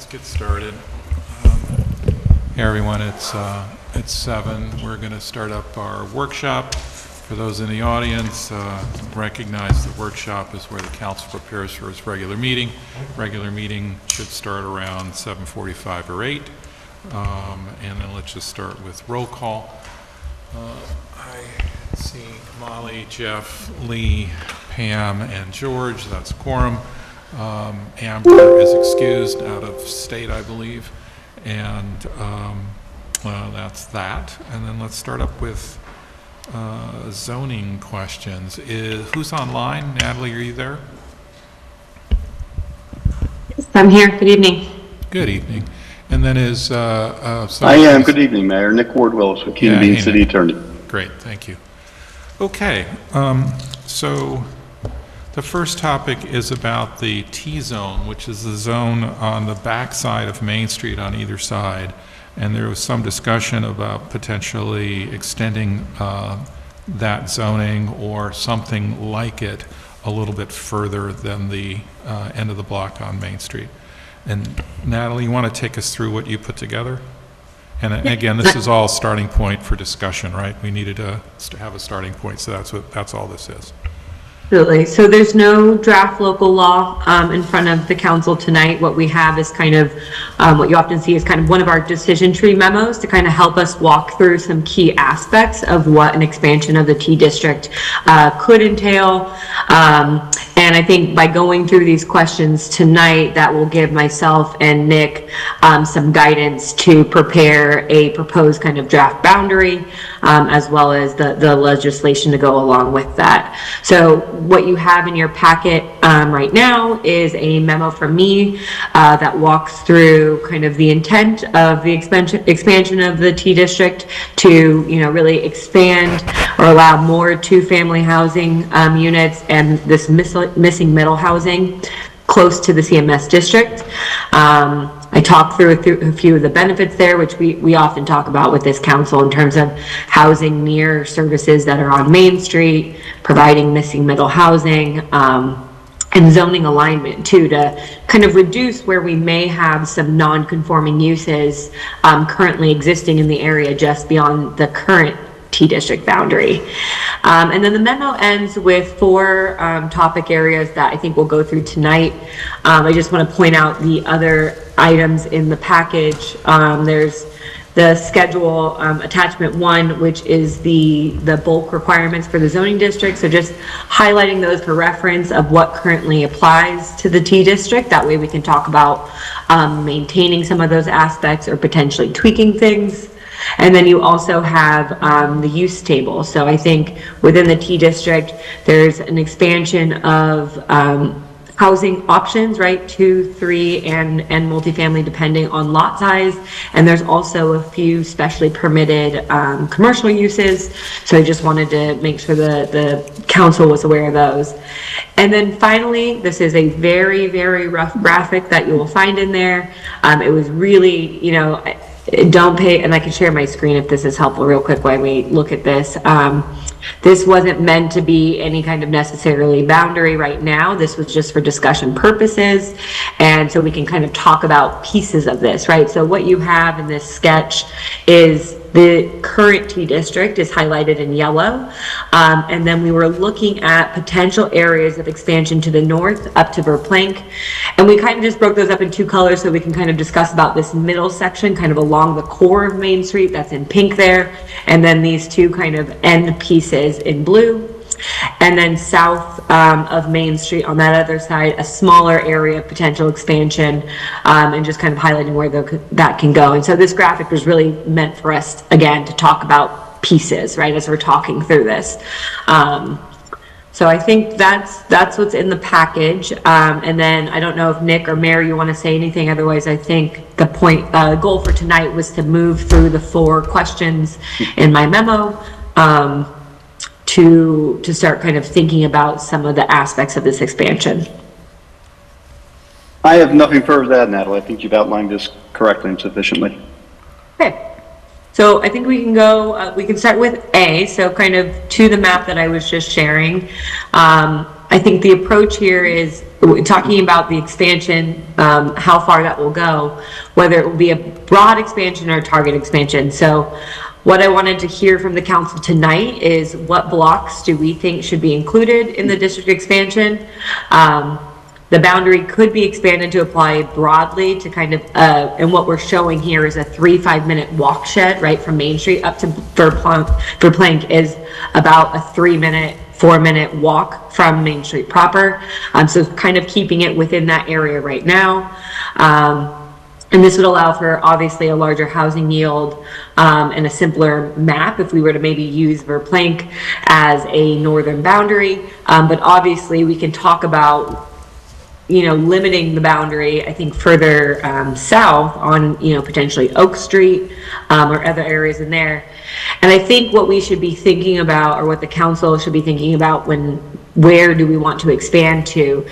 let's get started. Hey everyone, it's 7. We're going to start up our workshop. For those in the audience, recognize the workshop is where the council prepares for its regular meeting. Regular meeting should start around 7:45 or 8. And then let's just start with roll call. I see Molly, Jeff, Lee, Pam, and George. That's quorum. Amber is excused, out of state, I believe. And that's that. And then let's start up with zoning questions. Who's online? Natalie, are you there? Yes, I'm here. Good evening. Good evening. And then is... I am. Good evening, Mayor. Nick Ward-Willis with Keenan Bean, City Attorney. Great, thank you. Okay, so the first topic is about the T-zone, which is the zone on the backside of Main Street on either side. And there was some discussion about potentially extending that zoning or something like it a little bit further than the end of the block on Main Street. And Natalie, you want to take us through what you put together? And again, this is all starting point for discussion, right? We needed to have a starting point, so that's all this is. Absolutely. So there's no draft local law in front of the council tonight. What we have is kind of what you often see is kind of one of our decision tree memos to kind of help us walk through some key aspects of what an expansion of the T district could entail. And I think by going through these questions tonight, that will give myself and Nick some guidance to prepare a proposed kind of draft boundary, as well as the legislation to go along with that. So what you have in your packet right now is a memo from me that walks through kind of the intent of the expansion of the T district to, really expand or allow more two-family housing units and this missing middle housing close to the CMS district. I talked through a few of the benefits there, which we often talk about with this council in terms of housing near services that are on Main Street, providing missing middle housing, and zoning alignment too, to kind of reduce where we may have some non-conforming uses currently existing in the area just beyond the current T district boundary. And then the memo ends with 4 topic areas that I think we'll go through tonight. I just want to point out the other items in the package. There's the schedule attachment 1, which is the bulk requirements for the zoning district. So just highlighting those for reference of what currently applies to the T district. That way we can talk about maintaining some of those aspects or potentially tweaking things. And then you also have the use table. So I think within the T district, there's an expansion of housing options, right? 2, 3, and multifamily depending on lot size. And there's also a few specially permitted commercial uses. So I just wanted to make sure the council was aware of those. And then finally, this is a very, very rough graphic that you will find in there. It was really, don't pay, and I can share my screen if this is helpful real quick while we look at this. This wasn't meant to be any kind of necessarily boundary right now. This was just for discussion purposes. And so we can kind of talk about pieces of this, right? So what you have in this sketch is the current T district is highlighted in yellow. And then we were looking at potential areas of expansion to the north up to Verplank. And we kind of just broke those up in 2 colors so we can kind of discuss about this middle section kind of along the core of Main Street, that's in pink there. And then these 2 kind of end pieces in blue. And then south of Main Street on that other side, a smaller area of potential expansion, and just kind of highlighting where that can go. And so this graphic was really meant for us, again, to talk about pieces, right, as we're talking through this. So I think that's what's in the package. And then I don't know if Nick or Mary, you want to say anything. Otherwise, I think the goal for tonight was to move through the 4 questions in my memo. To start kind of thinking about some of the aspects of this expansion. I have nothing further to add, Natalie. I think you've outlined this correctly and sufficiently. Okay. So I think we can go, we can start with A, so kind of to the map that I was just sharing. I think the approach here is talking about the expansion, how far that will go, whether it will be a broad expansion or a target expansion. So what I wanted to hear from the council tonight is what blocks do we think should be included in the district expansion? The boundary could be expanded to apply broadly to kind of, and what we're showing here is a 3-5-minute walk shed, right, from Main Street up to Verplank is about a 3-minute, 4-minute walk from Main Street proper. So kind of keeping it within that area right now. And this would allow for obviously a larger housing yield and a simpler map if we were to maybe use Verplank as a northern boundary. But obviously we can talk about, you know, limiting the boundary, I think further south on, you know, potentially Oak Street or other areas in there. And I think what we should be thinking about, or what the council should be thinking about where do we want to expand to,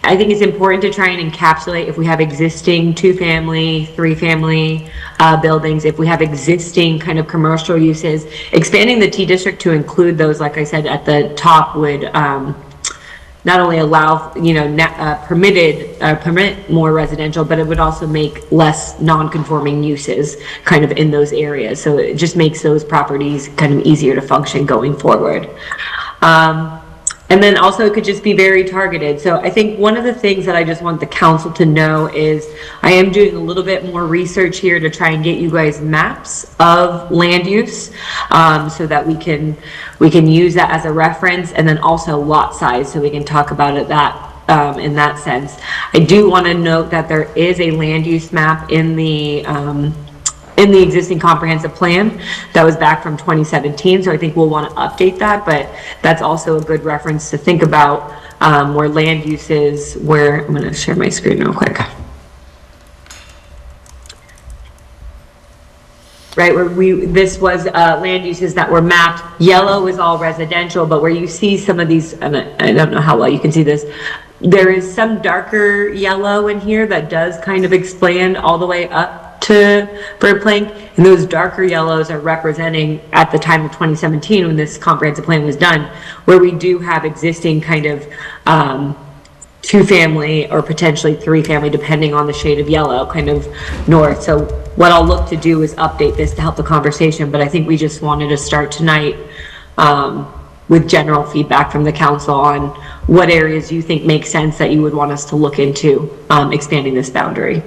I think it's important to try and encapsulate if we have existing 2-family, 3-family buildings, if we have existing kind of commercial uses, expanding the T district to include those, like I said, at the top would not only allow, you know, permit more residential, but it would also make less non-conforming uses kind of in those areas. So it just makes those properties kind of easier to function going forward. And then also it could just be very targeted. So I think one of the things that I just want the council to know is I am doing a little bit more research here to try and get you guys maps of land use so that we can use that as a reference, and then also lot size so we can talk about it in that sense. I do want to note that there is a land use map in the existing comprehensive plan that was back from 2017, so I think we'll want to update that, but that's also a good reference to think about where land use is, where I'm going to share my screen real quick. Right, where this was land uses that were mapped. Yellow is all residential, but where you see some of these, and I don't know how well you can see this, there is some darker yellow in here that does kind of expand all the way up to Verplank, and those darker yellows are representing at the time of 2017 when this comprehensive plan was done, where we do have existing kind of 2-family or potentially 3-family, depending on the shade of yellow, kind of north. So what I'll look to do is update this to help the conversation, but I think we just wanted to start tonight with general feedback from the council on what areas you think make sense that you would want us to look into expanding this boundary.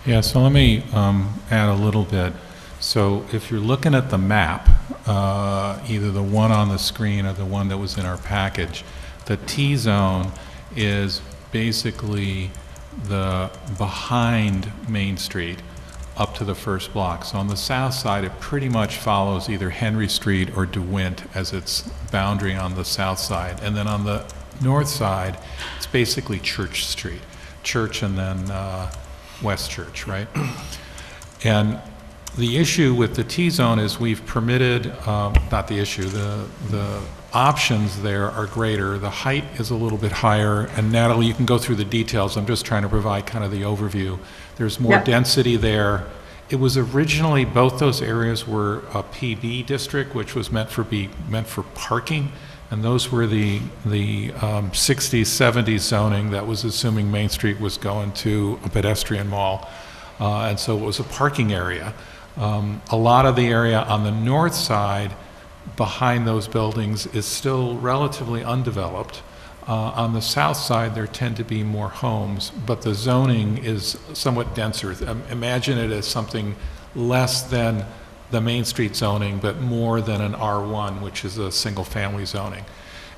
Yeah, so let me add a little bit. So if you're looking at the map, either the one on the screen or the one that was in our package, the T-zone is basically the behind Main Street up to the first block. So on the south side, it pretty much follows either Henry Street or DeWint as its boundary on the south side. And then on the north side, it's basically Church Street. Church and then West Church, right? And the issue with the T-zone is we've permitted, not the issue, the options there are greater. The height is a little bit higher, and Natalie, you can go through the details. I'm just trying to provide kind of the overview. There's more density there. It was originally, both those areas were a PB district, which was meant for parking, and those were the 60s, 70s zoning that was assuming Main Street was going to a pedestrian mall, and so it was a parking area. A lot of the area on the north side behind those buildings is still relatively undeveloped. On the south side, there tend to be more homes, but the zoning is somewhat denser. Imagine it as something less than the Main Street zoning, but more than an R1, which is a single-family zoning.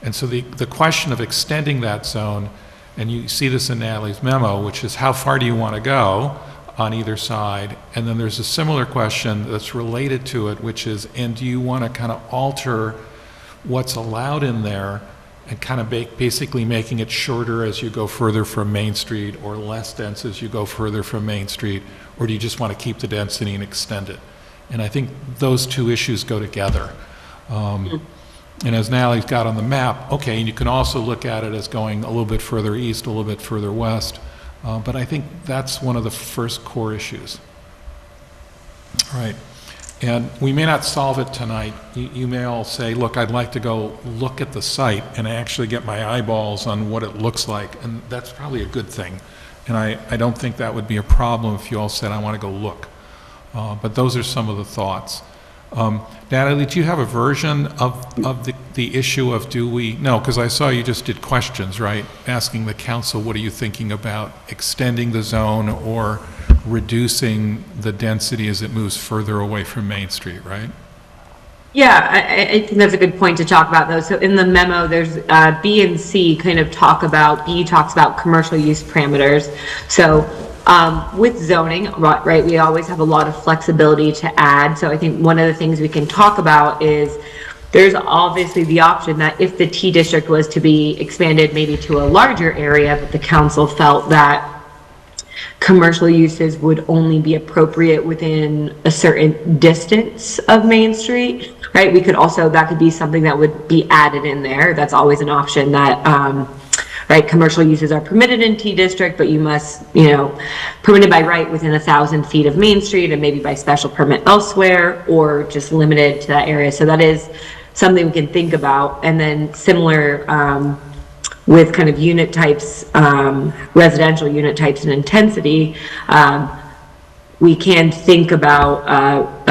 And so the question of extending that zone, and you see this in Natalie's memo, which is how far do you want to go on either side? And then there's a similar question that's related to it, which is, and do you want to kind of alter what's allowed in there and kind of basically making it shorter as you go further from Main Street or less dense as you go further from Main Street, or do you just want to keep the density and extend it? And I think those two issues go together. And as Natalie's got on the map, okay, and you can also look at it as going a little bit further east, a little bit further west, but I think that's one of the first core issues. All right. And we may not solve it tonight. You may all say, look, I'd like to go look at the site and actually get my eyeballs on what it looks like, and that's probably a good thing. And I don't think that would be a problem if you all said, I want to go look. But those are some of the thoughts. Natalie, do you have a version of the issue of no, because I saw you just did questions, right? Asking the council, what are you thinking about extending the zone or reducing the density as it moves further away from Main Street, right? Yeah, I think that's a good point to talk about, though. So in the memo, there's B and C kind of talk about, B talks about commercial use parameters. So with zoning, right, we always have a lot of flexibility to add. So I think one of the things we can talk about is there's obviously the option that if the T district was to be expanded maybe to a larger area, but the council felt that commercial uses would only be appropriate within a certain distance of Main Street, right? We could also, that could be something that would be added in there. That's always an option that, right, commercial uses are permitted in T district, but you must, permitted by right within 1,000 feet of Main Street and maybe by special permit elsewhere, or just limited to that area. So that is something we can think about. And then similar, with kind of unit types, residential unit types and intensity, we can think about,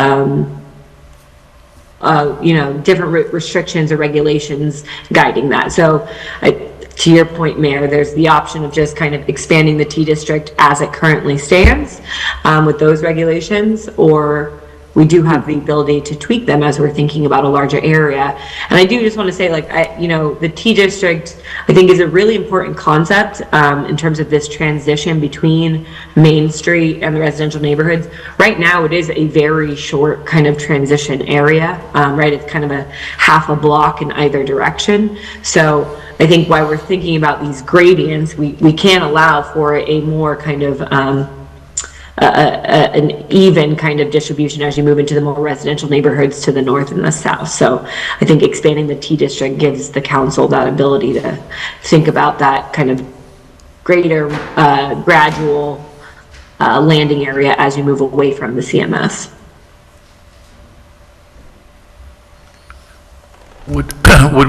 different restrictions or regulations guiding that. So to your point, Mayor, there's the option of just kind of expanding the T district as it currently stands with those regulations, or we do have the ability to tweak them as we're thinking about a larger area. And I do just want to say, the T district, I think, is a really important concept in terms of this transition between Main Street and the residential neighborhoods. Right now, it is a very short kind of transition area, right? It's kind of a half a block in either direction. So I think while we're thinking about these gradients, we can allow for a more kind of an even kind of distribution as you move into the more residential neighborhoods to the north and the south. So I think expanding the T district gives the council that ability to think about that kind of greater gradual landing area as you move away from the CMS. Would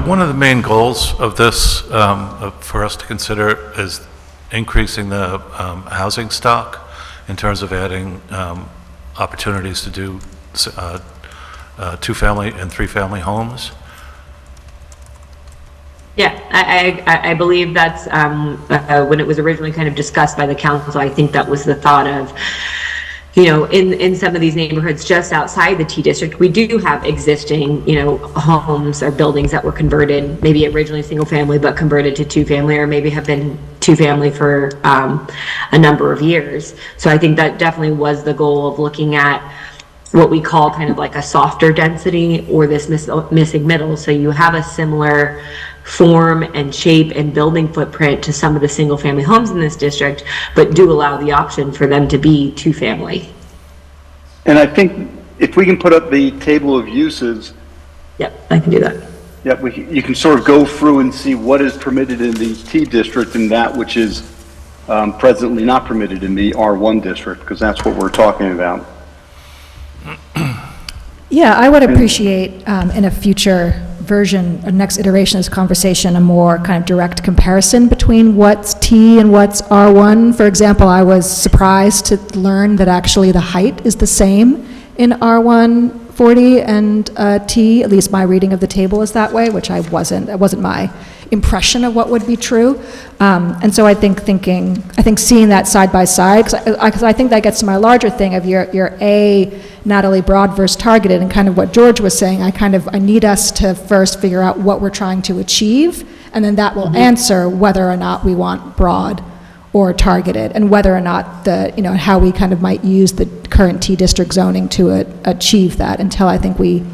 one of the main goals of this for us to consider is increasing the housing stock in terms of adding opportunities to do two-family and three-family homes? Yeah, I believe that's when it was originally kind of discussed by the council, I think that was the thought of, in some of these neighborhoods just outside the T district, we do have existing, homes or buildings that were converted, maybe originally single family, but converted to two family, or maybe have been two family for a number of years. So I think that definitely was the goal of looking at what we call kind of like a softer density, or this missing middle. So you have a similar form and shape and building footprint to some of the single family homes in this district, but do allow the option for them to be two family. And I think if we can put up the table of uses, Yep, I can do that. yeah, you can sort of go through and see what is permitted in the T district and that which is presently not permitted in the R1 district, because that's what we're talking about. Yeah, I would appreciate in a future version, a next iteration of this conversation, a more kind of direct comparison between what's T and what's R1. For example, I was surprised to learn that actually the height is the same in R1 40 and T, at least my reading of the table is that way, which that wasn't my impression of what would be true. And so I think seeing that side by side, because I think that gets to my larger thing of your Natalie broad versus targeted, and kind of what George was saying. I need us to first figure out what we're trying to achieve, and then that will answer whether or not we want broad or targeted, and whether or not how we kind of might use the current T district zoning to achieve that, until I think we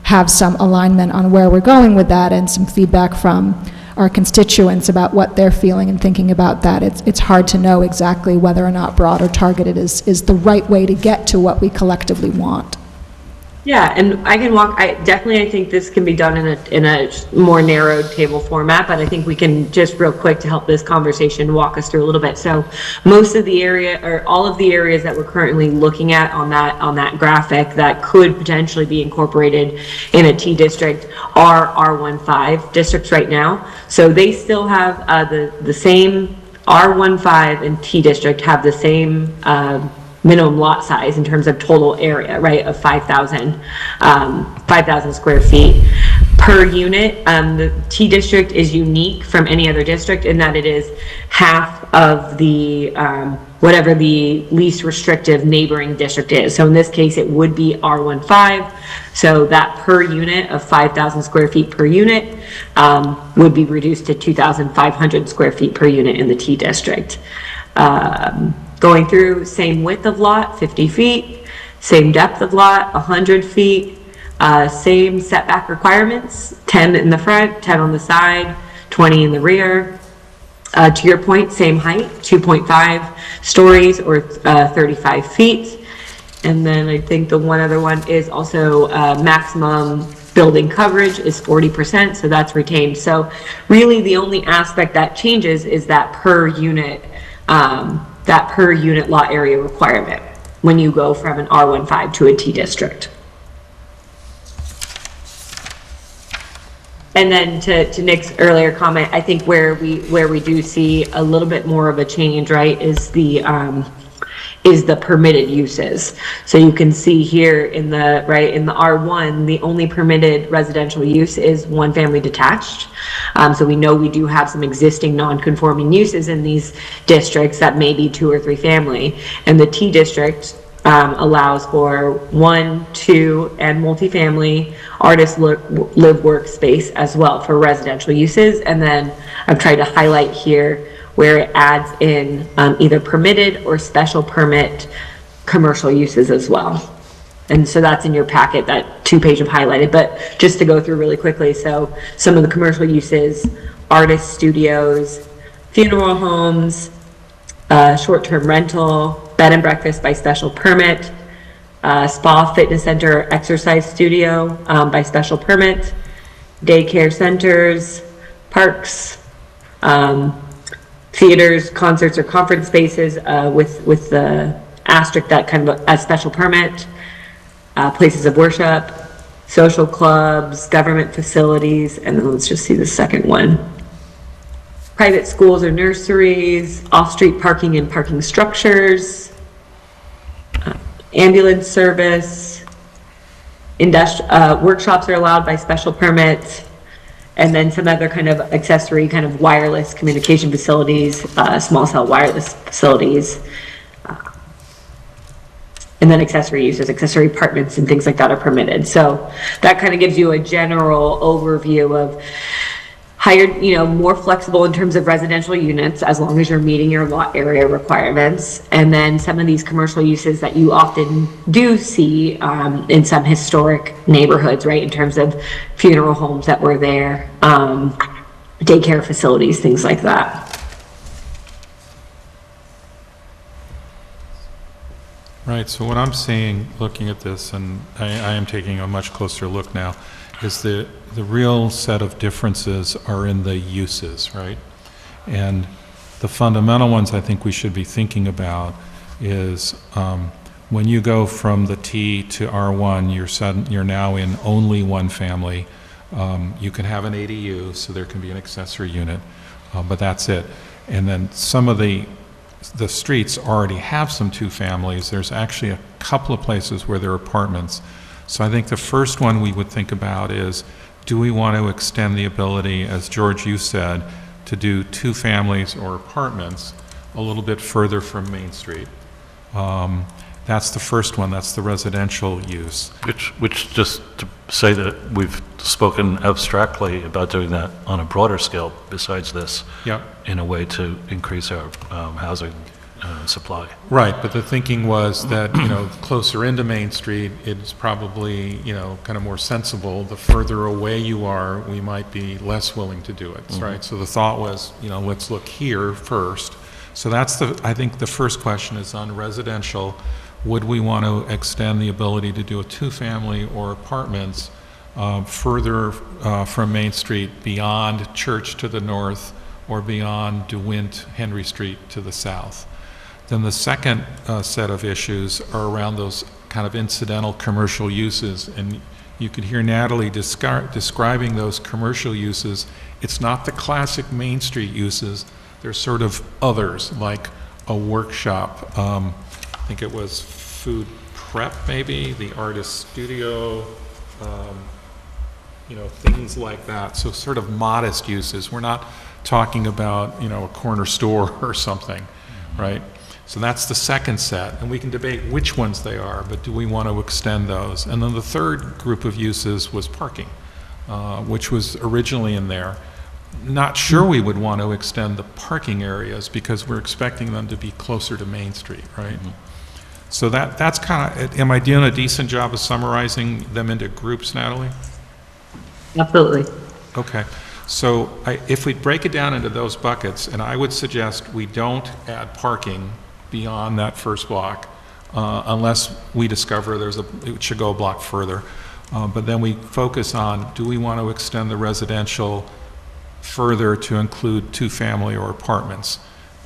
have some alignment on where we're going with that, and some feedback from our constituents about what they're feeling and thinking about that. It's hard to know exactly whether or not broad or targeted is the right way to get to what we collectively want. Yeah, and I can walk, I think this can be done in a more narrowed table format, but I think we can just real quick to help this conversation walk us through a little bit. So most of the area, or all of the areas that we're currently looking at on that graphic that could potentially be incorporated in a T district are R15 districts right now. So they still have the same R15 and T district have the same minimum lot size in terms of total area, right, of 5,000 square feet per unit. The T district is unique from any other district in that it is half of the whatever the least restrictive neighboring district is. So in this case, it would be R15. So that per unit of 5,000 square feet per unit would be reduced to 2,500 square feet per unit in the T district. Going through, same width of lot, 50 feet, same depth of lot, 100 feet, same setback requirements, 10 in the front, 10 on the side, 20 in the rear. To your point, same height, 2.5 stories or 35 feet. And then I think the one other one is also maximum building coverage is 40%, so that's retained. So really the only aspect that changes is that per unit lot area requirement when you go from an R15 to a T district. And then to Nick's earlier comment, I think where we do see a little bit more of a change, right, is the permitted uses. So you can see here in the R1, the only permitted residential use is one family detached. So we know we do have some existing non-conforming uses in these districts that may be 2 or 3 family. And the T district allows for 1, 2, and multifamily artist live workspace as well for residential uses. And then I've tried to highlight here where it adds in either permitted or special permit commercial uses as well. And so that's in your packet, that 2-page of highlighted, but just to go through really quickly. So some of the commercial uses, artist studios, funeral homes, short-term rental, bed and breakfast by special permit, spa, fitness center, exercise studio by special permit, daycare centers, parks, theaters, concerts, or conference spaces with the asterisk that kind of a special permit, places of worship, social clubs, government facilities, and then let's just see the second one. Private schools or nurseries, off-street parking and parking structures, ambulance service, workshops are allowed by special permit, and then some other kind of accessory kind of wireless communication facilities, small cell wireless facilities, and then accessory uses, accessory apartments and things like that are permitted. So that kind of gives you a general overview of higher, more flexible in terms of residential units as long as you're meeting your lot area requirements. And then some of these commercial uses that you often do see in some historic neighborhoods, right, in terms of funeral homes that were there, daycare facilities, things like that. Right, so what I'm seeing, looking at this, and I am taking a much closer look now, is the real set of differences are in the uses, right? And the fundamental ones I think we should be thinking about is when you go from the T to R1, you're now in only one family. You can have an ADU, so there can be an accessory unit, but that's it. And then some of the streets already have some 2 families. There's actually a couple of places where there are apartments. So I think the first one we would think about is, do we want to extend the ability, as George, you said, to do 2 families or apartments a little bit further from Main Street? That's the first one, that's the residential use. Which just to say that we've spoken abstractly about doing that on a broader scale besides this. Yep. In a way to increase our housing supply. Right, but the thinking was that, closer into Main Street, it's probably, kind of more sensible. The further away you are, we might be less willing to do it, right? So the thought was, let's look here first. So that's I think the first question is on residential. would we want to extend the ability to do a two-family or apartments further from Main Street beyond Church to the north or beyond DeWint Henry Street to the south? Then the second set of issues are around those kind of incidental commercial uses, and you could hear Natalie describing those commercial uses. It's not the classic Main Street uses. There's sort of others, like a workshop. I think it was food prep, maybe, the artist studio, things like that. So sort of modest uses. We're not talking about, a corner store or something, right? So that's the second set, and we can debate which ones they are, but do we want to extend those? And then the third group of uses was parking, which was originally in there. Not sure we would want to extend the parking areas because we're expecting them to be closer to Main Street, right? So that's kind of, am I doing a decent job of summarizing them into groups, Natalie? Absolutely. Okay, so if we break it down into those buckets, and I would suggest we don't add parking beyond that first block, unless we discover it should go a block further. But then we focus on, do we want to extend the residential further to include two-family or apartments?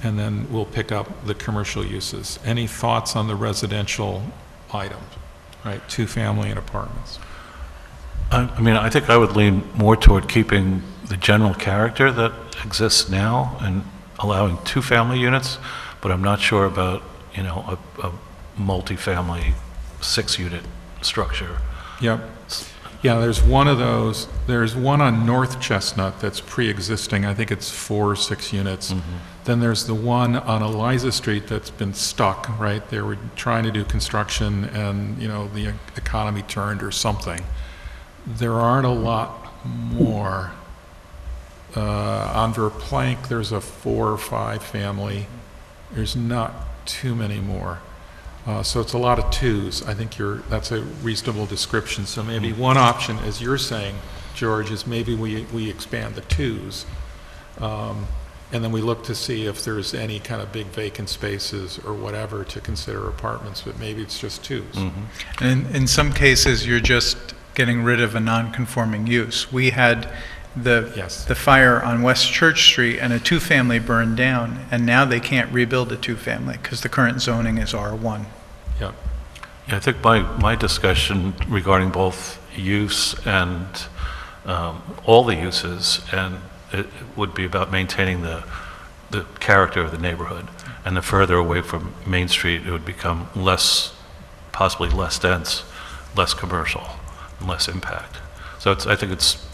And then we'll pick up the commercial uses. Any thoughts on the residential items, right? Two-family and apartments. I mean, I think I would lean more toward keeping the general character that exists now and allowing two-family units, but I'm not sure about, a multifamily 6-unit structure. Yep. Yeah, there's one of those. There's one on North Chestnut that's pre-existing. I think it's 4 or 6 units. Then there's the one on Eliza Street that's been stuck, right? They were trying to do construction and, the economy turned or something. There aren't a lot more. On Verplank, there's a 4 or 5 family. There's not too many more. So it's a lot of 2s. I think that's a reasonable description. So maybe one option, as you're saying, George, is maybe we expand the 2s. And then we look to see if there's any kind of big vacant spaces or whatever to consider apartments, but maybe it's just 2s. And in some cases, you're just getting rid of a non-conforming use. We had the fire on West Church Street and a 2-family burned down, and now they can't rebuild a 2-family because the current zoning is R1. Yep. Yeah, I think my discussion regarding both use and all the uses, and it would be about maintaining the character of the neighborhood. And the further away from Main Street, it would become possibly less dense, less commercial, and less impact. So I think it's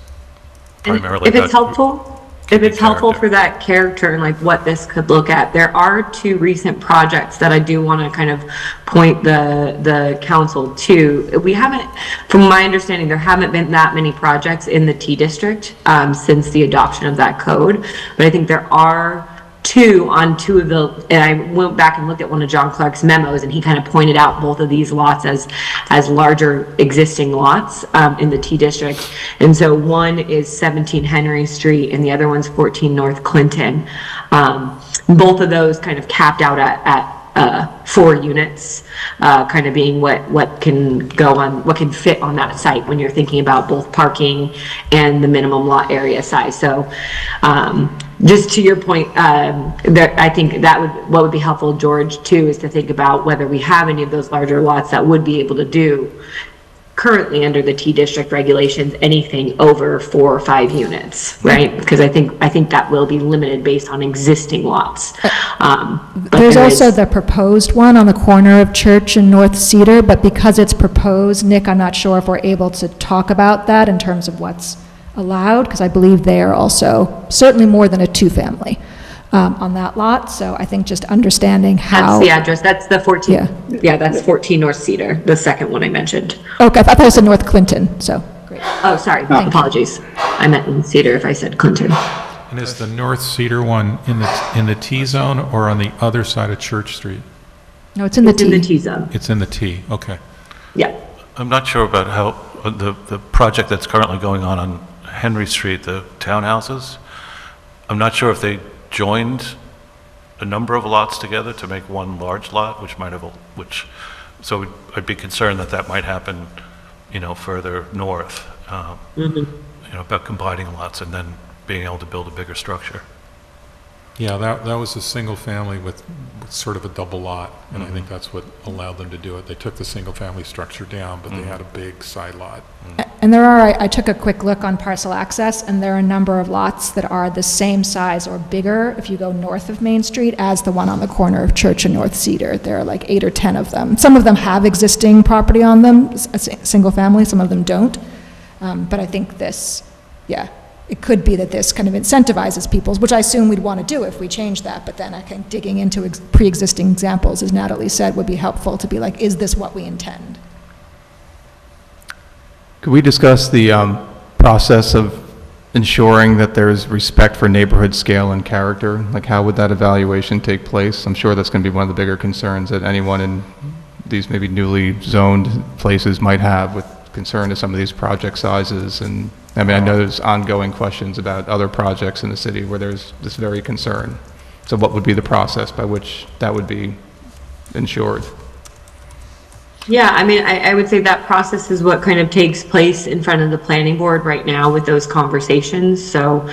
primarily If it's helpful for that character and like what this could look at, there are 2 recent projects that I do want to kind of point the council to. We haven't, from my understanding, there haven't been that many projects in the T district since the adoption of that code, but I think there are 2 on 2 of the, and I went back and looked at one of John Clark's memos, and he kind of pointed out both of these lots as larger existing lots in the T district. And so one is 17 Henry Street and the other one's 14 North Clinton. Both of those kind of capped out at 4 units, kind of being what can fit on that site when you're thinking about both parking and the minimum lot area size. So just to your point, I think what would be helpful, George, too, is to think about whether we have any of those larger lots that would be able to do currently under the T district regulations anything over 4 or 5 units, right? Because I think that will be limited based on existing lots. But There's also the proposed one on the corner of Church and North Cedar, but because it's proposed, Nick, I'm not sure if we're able to talk about that in terms of what's allowed, because I believe they are also certainly more than a 2-family on that lot. So I think just understanding how. That's the address. That's the 14. Yeah, that's 14 North Cedar, the second one I mentioned. Okay, I thought it was in North Clinton, so, great. Oh, sorry. Apologies. I meant in Cedar if I said Clinton. And is the North Cedar one in the T zone or on the other side of Church Street? No, it's in the T. In the T zone. It's in the T, okay. Yeah. I'm not sure about how the project that's currently going on Henry Street, the townhouses. I'm not sure if they joined a number of lots together to make one large lot, which So I'd be concerned that that might happen, further north, about combining lots and then being able to build a bigger structure. Yeah, that was a single family with sort of a double lot, and I think that's what allowed them to do it. They took the single family structure down, but they had a big side lot. And I took a quick look on parcel access, and there are a number of lots that are the same size or bigger if you go north of Main Street as the one on the corner of Church and North Cedar. There are like 8 or 10 of them. Some of them have existing property on them, single family, some of them don't. But I think it could be that this kind of incentivizes people, which I assume we'd want to do if we change that, but then I think digging into pre-existing examples, as Natalie said, would be helpful to be like, is this what we intend? Could we discuss the process of ensuring that there's respect for neighborhood scale and character? Like, how would that evaluation take place? I'm sure that's going to be one of the bigger concerns that anyone in these maybe newly zoned places might have with concern to some of these project sizes. And I mean, I know there's ongoing questions about other projects in the city where there's this very concern. So what would be the process by which that would be ensured? Yeah, I mean, I would say that process is what kind of takes place in front of the planning board right now with those conversations. So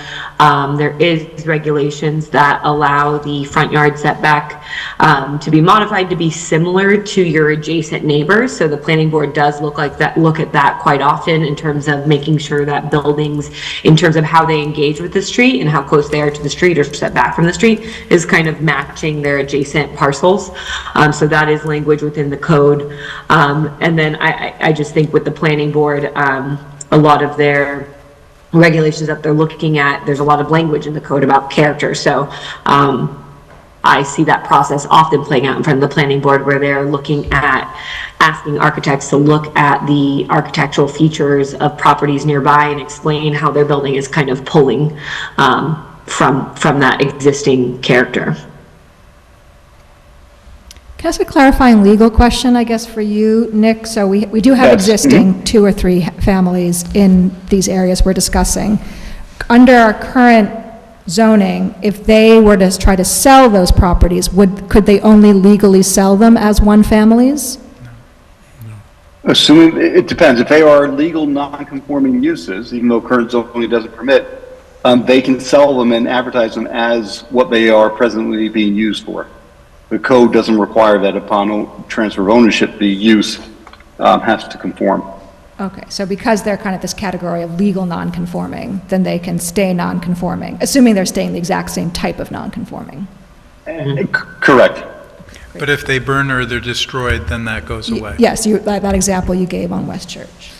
there is regulations that allow the front yard setback to be modified to be similar to your adjacent neighbors. So the planning board does look at that quite often in terms of making sure that buildings, in terms of how they engage with the street and how close they are to the street or set back from the street, is kind of matching their adjacent parcels. So that is language within the code. And then I just think with the planning board, a lot of their regulations that they're looking at, there's a lot of language in the code about character. So I see that process often playing out in front of the planning board where they're looking at asking architects to look at the architectural features of properties nearby and explain how their building is kind of pulling from that existing character. Can I ask a clarifying legal question, I guess, for you, Nick? So we do have Yes. existing 2 or 3 families in these areas we're discussing. Under our current zoning, if they were to try to sell those properties, could they only legally sell them as one families? Assuming, it depends. If they are legal non-conforming uses, even though current zoning doesn't permit, they can sell them and advertise them as what they are presently being used for. The code doesn't require that upon transfer of ownership, the use has to conform. Okay, so because they're kind of this category of legal non-conforming, then they can stay non-conforming, assuming they're staying the exact same type of non-conforming. Correct. But if they burn or they're destroyed, then that goes away. Yes, that example you gave on West Church.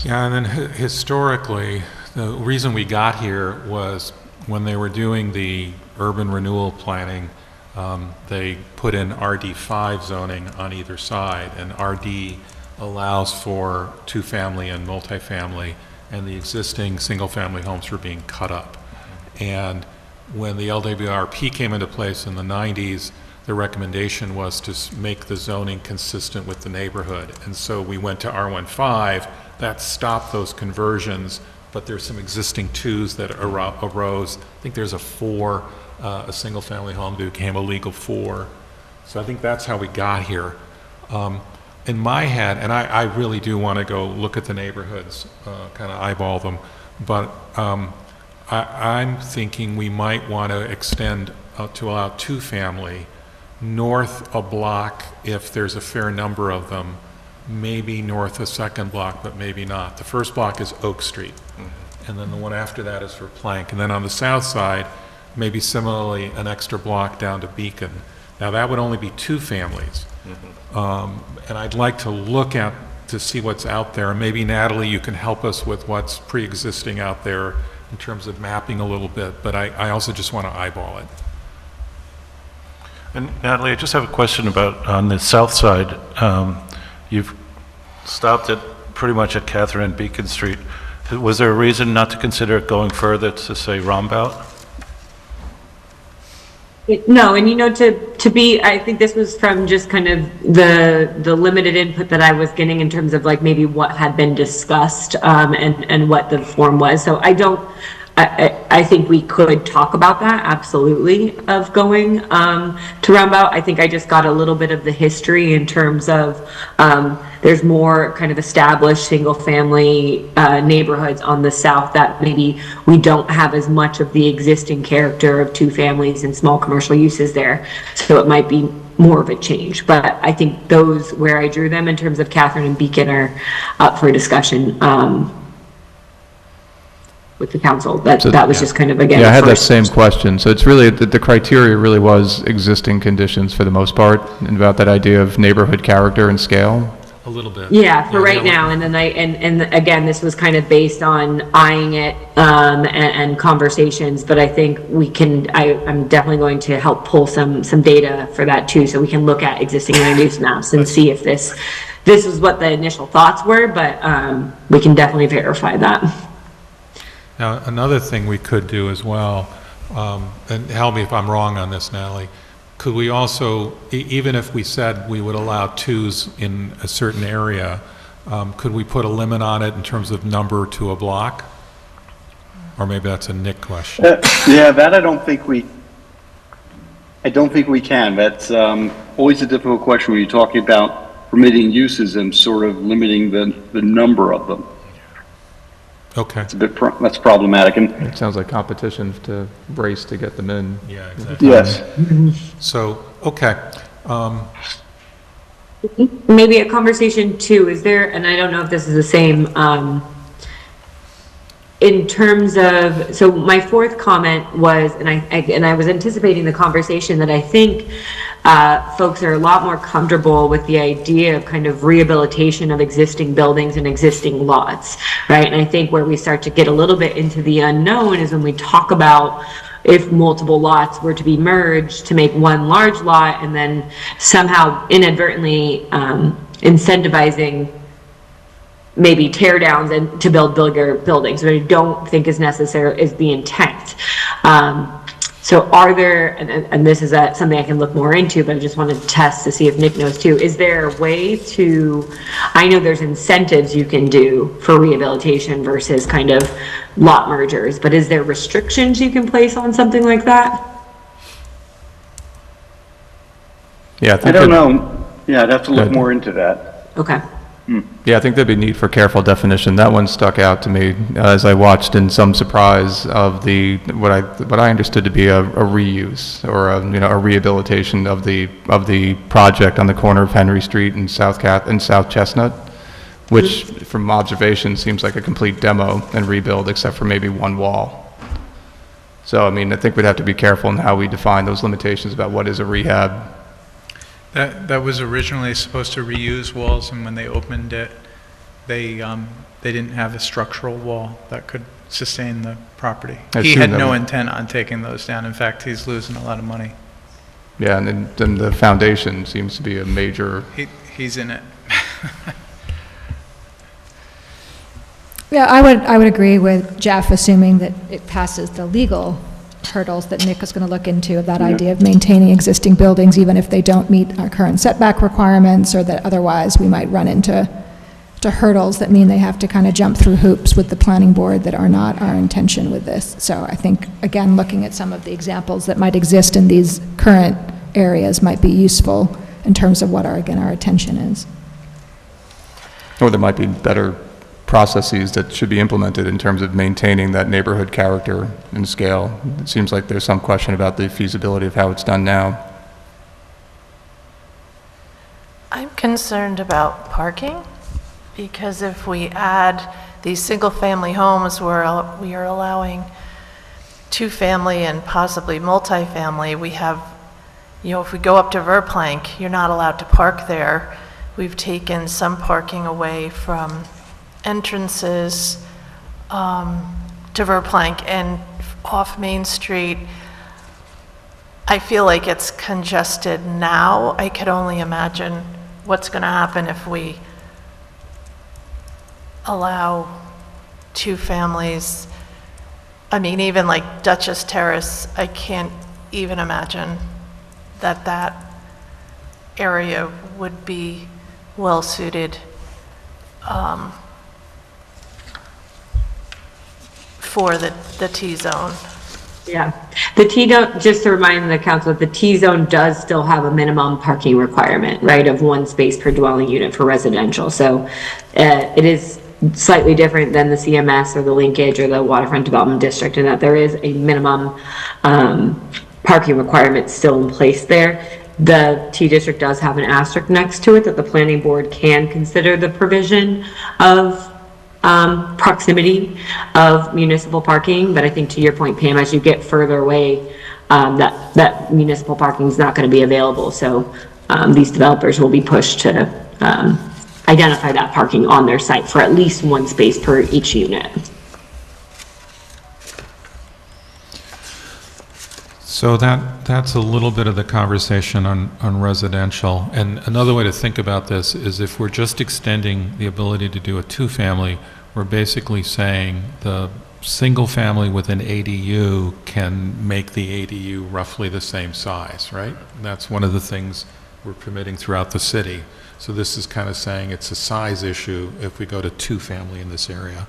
Yeah, and then historically, the reason we got here was when they were doing the urban renewal planning, they put in RD5 zoning on either side, and RD allows for 2-family and multifamily, and the existing single-family homes were being cut up. And when the LWRP came into place in the 90s, the recommendation was to make the zoning consistent with the neighborhood. And so we went to R15, that stopped those conversions, but there's some existing 2s that arose. I think there's a 4, a single-family home that became a legal 4. So I think that's how we got here. In my head, and I really do want to go look at the neighborhoods, kind of eyeball them, but I'm thinking we might want to extend to allow 2-family north a block if there's a fair number of them, maybe north a second block, but maybe not. The first block is Oak Street, and then the one after that is for Plank. And then on the south side, maybe similarly an extra block down to Beacon. Now that would only be 2 families. And I'd like to look at to see what's out there. Maybe Natalie, you can help us with what's pre-existing out there in terms of mapping a little bit, but I also just want to eyeball it. And Natalie, I just have a question about on the south side. You've stopped it pretty much at Catherine and Beacon Street. Was there a reason not to consider going further to, say, Rombout? No, and to be, I think this was from just kind of the limited input that I was getting in terms of like maybe what had been discussed and what the form was. So I I think we could talk about that, absolutely, of going to Roundabout. I think I just got a little bit of the history in terms of there's more kind of established single-family neighborhoods on the south that maybe we don't have as much of the existing character of two families and small commercial uses there. So it might be more of a change. But I think those where I drew them in terms of Catherine and Beacon are up for discussion with the council. That was just kind of, again, Yeah, I had that first. same question. So it's really, the criteria really was existing conditions for the most part, and about that idea of neighborhood character and scale. A little bit. Yeah, for right now, and then and again, this was kind of based on eyeing it, and conversations, but I think we can, I'm definitely going to help pull some data for that too, so we can look at existing land use maps and see if this is what the initial thoughts were, but, we can definitely verify that. Now, another thing we could do as well, and help me if I'm wrong on this, Natalie, could we also, even if we said we would allow twos in a certain area, could we put a limit on it in terms of number to a block? Or maybe that's a Nick question. Yeah, that I don't think we can. That's always a difficult question when you're talking about permitting uses and sort of limiting the number of them. Okay. It's a bit that's problematic. And It sounds like competition to race to get them in. Yeah, exactly. yes, So, okay. Maybe a conversation too, is there, and I don't know if this is the same, in terms of, so my fourth comment was, and I was anticipating the conversation that I think folks are a lot more comfortable with the idea of kind of rehabilitation of existing buildings and existing lots, right? And I think where we start to get a little bit into the unknown is when we talk about if multiple lots were to be merged to make one large lot and then somehow inadvertently incentivizing maybe tear downs and to build bigger buildings, which I don't think is necessary, is the intent. So are there, and this is something I can look more into, but I just wanted to test to see if Nick knows too, is there a way to, I know there's incentives you can do for rehabilitation versus kind of lot mergers, but is there restrictions you can place on something like that? Yeah, I I think don't that- know. Yeah, I'd have to look Good. more into that. Okay. Yeah, I think there'd be need for careful definition. That one stuck out to me as I watched in some surprise of what I understood to be a reuse or a rehabilitation of the project on the corner of Henry Street and South Chestnut, which from observation seems like a complete demo and rebuild except for maybe one wall. So I mean, I think we'd have to be careful in how we define those limitations about what is a rehab. That was originally supposed to reuse walls, and when they opened it, they didn't have a structural wall that could sustain the property. I He assume had that no would- intent on taking those down. In fact, he's losing a lot of money. Yeah, and then the foundation seems to be a major. He's in it. Yeah, I would agree with Jeff, assuming that it passes the legal hurdles that Nick is going to look into, that idea of maintaining existing buildings, even if they don't meet our current setback requirements, or that otherwise we might run into hurdles that mean they have to kind of jump through hoops with the planning board that are not our intention with this. So I think, again, looking at some of the examples that might exist in these current areas might be useful in terms of what our attention is. Or there might be better processes that should be implemented in terms of maintaining that neighborhood character and scale. It seems like there's some question about the feasibility of how it's done now. I'm concerned about parking, because if we add these single-family homes where we are allowing two-family and possibly multifamily, we have, if we go up to Verplank, you're not allowed to park there. We've taken some parking away from entrances to Verplank and off Main Street. I feel like it's congested now. I could only imagine what's going to happen if we allow two families. I mean, even like Duchess Terrace, I can't even imagine that area would be well-suited for the T-zone. Yeah, the T-zone, just to remind the council, the T-zone does still have a minimum parking requirement, right, of 1 space per dwelling unit for residential. So it is slightly different than the CMS or the linkage or the waterfront development district in that there is a minimum parking requirement still in place there. The T-district does have an asterisk next to it that the planning board can consider the provision of proximity of municipal parking, but I think to your point, Pam, as you get further away, that municipal parking is not going to be available. So these developers will be pushed to identify that parking on their site for at least 1 space per each unit. So that's a little bit of the conversation on residential. And another way to think about this is if we're just extending the ability to do a 2-family, we're basically saying the single family with an ADU can make the ADU roughly the same size, right? That's one of the things we're permitting throughout the city. So this is kind of saying it's a size issue if we go to 2-family in this area.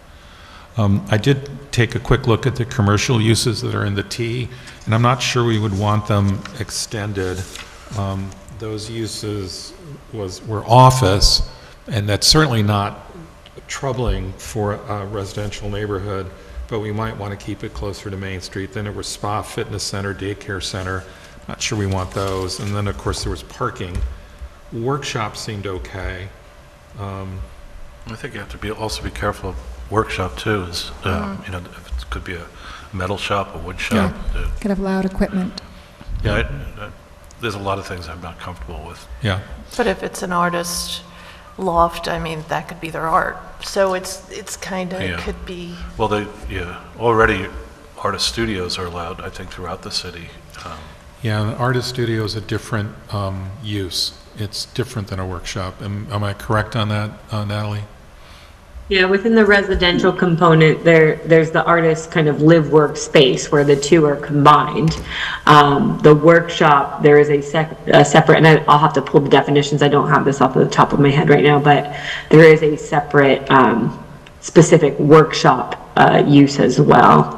I did take a quick look at the commercial uses that are in the T, and I'm not sure we would want them extended. Those uses were office, and that's certainly not troubling for a residential neighborhood, but we might want to keep it closer to Main Street. Then there was spa, fitness center, daycare center. Not sure we want those. And then, of course, there was parking. Workshop seemed okay. I think you have to also be careful of workshop too, is, you know, if it could be a metal shop, a wood shop. Could have loud equipment. Yeah, there's a lot of things I'm not comfortable with. Yeah. But if it's an artist loft, I mean, that could be their art. So it's kind of, Yeah. could be, Well, already artist studios are allowed, I think, throughout the city. Yeah, an artist studio is a different use. It's different than a workshop. Am I correct on that, Natalie? Yeah, within the residential component, there's the artist kind of live work space where the two are combined. The workshop, there is a separate, and I'll have to pull the definitions. I don't have this off the top of my head right now, but there is a separate specific workshop use as well.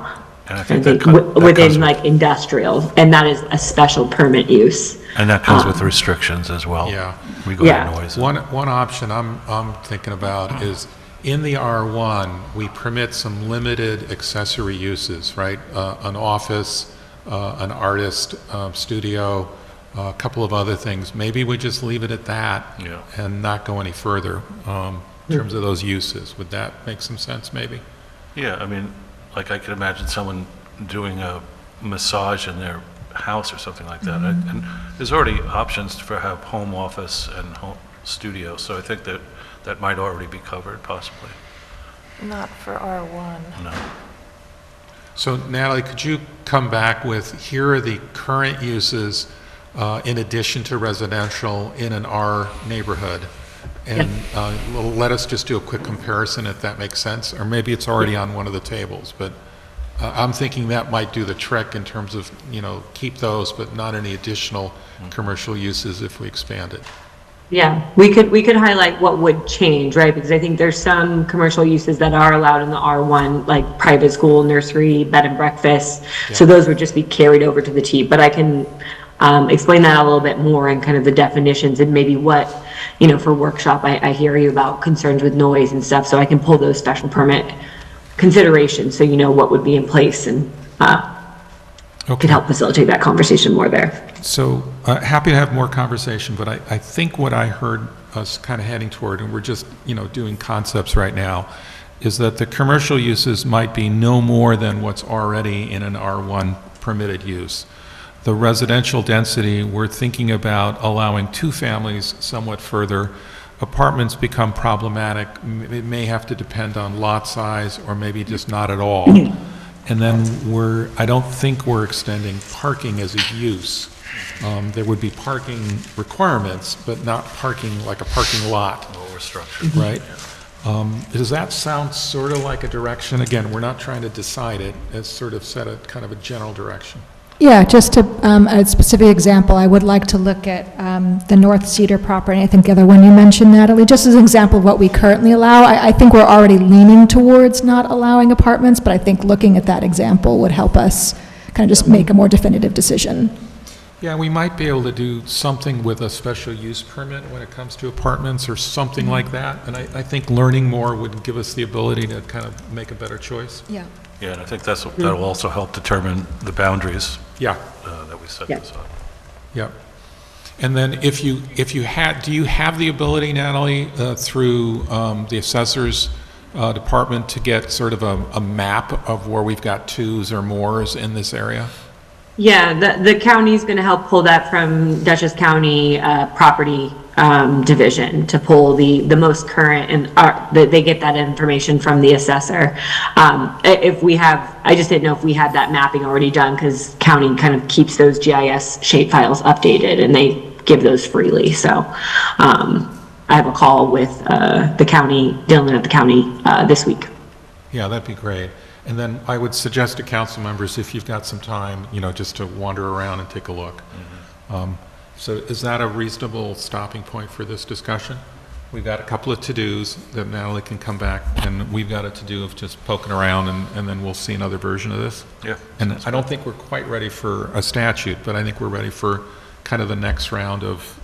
And I think that within like industrial, and that is a special permit use. And that comes with restrictions as well. Yeah. Regarding noise. One option I'm thinking about is in the R1, we permit some limited accessory uses, right? An office, an artist studio, a couple of other things. Maybe we just leave it at that and not go any further in terms of those uses. Would that make some sense, maybe? Yeah, I mean, like I could imagine someone doing a massage in their house or something like that. And there's already options for have home office and home studio, so I think that might already be covered, possibly. not for R1. No. So Natalie, could you come back with, here are the current uses in addition to residential in an R neighborhood? And let us just do a quick comparison if that makes sense, or maybe it's already on one of the tables, but I'm thinking that might do the trick in terms of, you know, keep those, but not any additional commercial uses if we expand it. Yeah, we could highlight what would change, right? Because I think there's some commercial uses that are allowed in the R1, like private school, nursery, bed and breakfast. Yeah. So those would just be carried over to the T. But I can explain that a little bit more and kind of the definitions and maybe what, you know, for workshop, I hear you about concerns with noise and stuff. So I can pull those special permit considerations so you know what would be in place and could help facilitate that conversation more there. So happy to have more conversation, but I think what I heard us kind of heading toward, and we're just, you know, doing concepts right now, is that the commercial uses might be no more than what's already in an R1 permitted use. The residential density, we're thinking about allowing two families somewhat further. Apartments become problematic. It may have to depend on lot size or maybe just not at all. And then I don't think we're extending parking as a use. There would be parking requirements, but not parking like a parking lot. Lower structure. Right? Does that sound sort of like a direction? Again, we're not trying to decide it. It's sort of set a kind of a general direction. Yeah, just to, a specific example, I would like to look at the North Cedar property, I think the other one you mentioned, Natalie, just as an example of what we currently allow. I think we're already leaning towards not allowing apartments, but I think looking at that example would help us kind of just make a more definitive decision. Yeah, we might be able to do something with a special use permit when it comes to apartments or something like that. And I think learning more would give us the ability to kind of make a better choice. Yeah. Yeah, and I think that will also help determine the boundaries Yeah, that we set Yeah. this up. yeah. And then if you had, do you have the ability, Natalie, through the assessor's department to get sort of a map of where we've got twos or mores in this area? Yeah, the county's going to help pull that from Dutchess County Property Division to pull the most current, and they get that information from the assessor. If we have, I just didn't know if we had that mapping already done, because county kind of keeps those GIS shapefiles updated and they give those freely. So I have a call with the county, Dylan at the county this week. Yeah, that'd be great. And then I would suggest to council members, if you've got some time, just to wander around and take a look. So is that a reasonable stopping point for this discussion? We've got a couple of to-dos that Natalie can come back, and we've got a to-do of just poking around, and then we'll see another version of this. Yeah. And I don't think we're quite ready for a statute, but I think we're ready for kind of the next round of,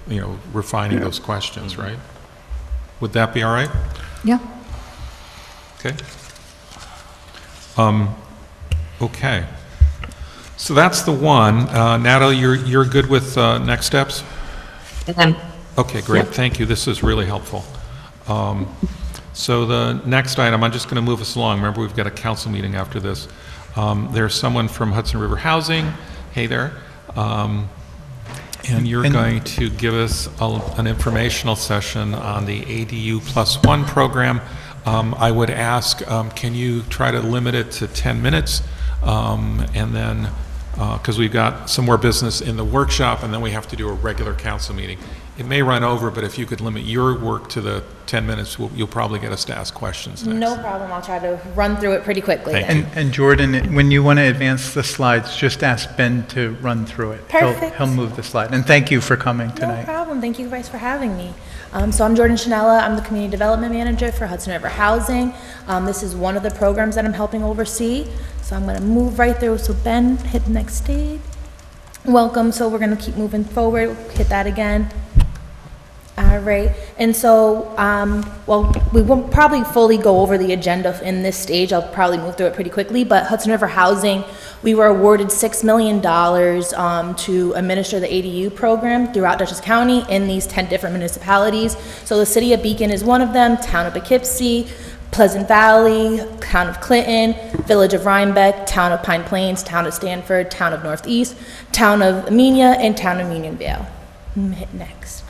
refining those questions, right? Would that be all right? Yeah. Okay. Okay. So that's the one. Natalie, you're good with next steps? Okay, great. Yep. Thank you. This is really helpful. So the next item, I'm just going to move us along. Remember, we've got a council meeting after this. There's someone from Hudson River Housing. Hey there. And you're going to give us an informational session on the ADU +1 program. I would ask, can you try to limit it to 10 minutes? And then, because we've got some more business in the workshop, and then we have to do a regular council meeting. It may run over, but if you could limit your work to the 10 minutes, you'll probably get us to ask questions next. No problem. I'll try to run through it pretty quickly. Thank then. you. And Jordan, when you want to advance the slides, just ask Ben to run through it. Perfect. He'll move the slide. And thank you for coming No tonight. problem. Thank you guys for having me. So I'm Jordan Chanella. I'm the Community Development Manager for Hudson River Housing. This is one of the programs that I'm helping oversee. So I'm going to move right through. So Ben, hit the next stage. Welcome. So we're going to keep moving forward. Hit that again. All right, and so, well, we won't probably fully go over the agenda in this stage. I'll probably move through it pretty quickly, but Hudson River Housing, we were awarded $6 million to administer the ADU program throughout Dutchess County in these 10 different municipalities. So the city of Beacon is one of them, town of Poughkeepsie, Pleasant Valley, town of Clinton, village of Rhinebeck, town of Pine Plains, town of Stanford, town of Northeast, town of Amenia, and town of Unionvale. Hit next.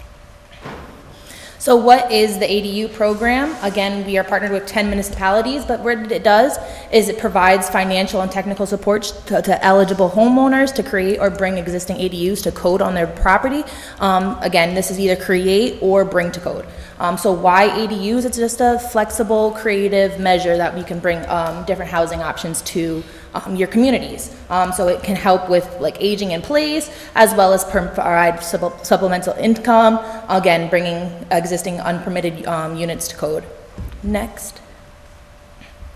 So what is the ADU program? Again, we are partnered with 10 municipalities, but what it does is it provides financial and technical support to eligible homeowners to create or bring existing ADUs to code on their property. Again, this is either create or bring to code. So why ADUs? It's just a flexible, creative measure that we can bring different housing options to your communities. So it can help with like aging in place, as well as provide supplemental income, again, bringing existing unpermitted units to code. Next.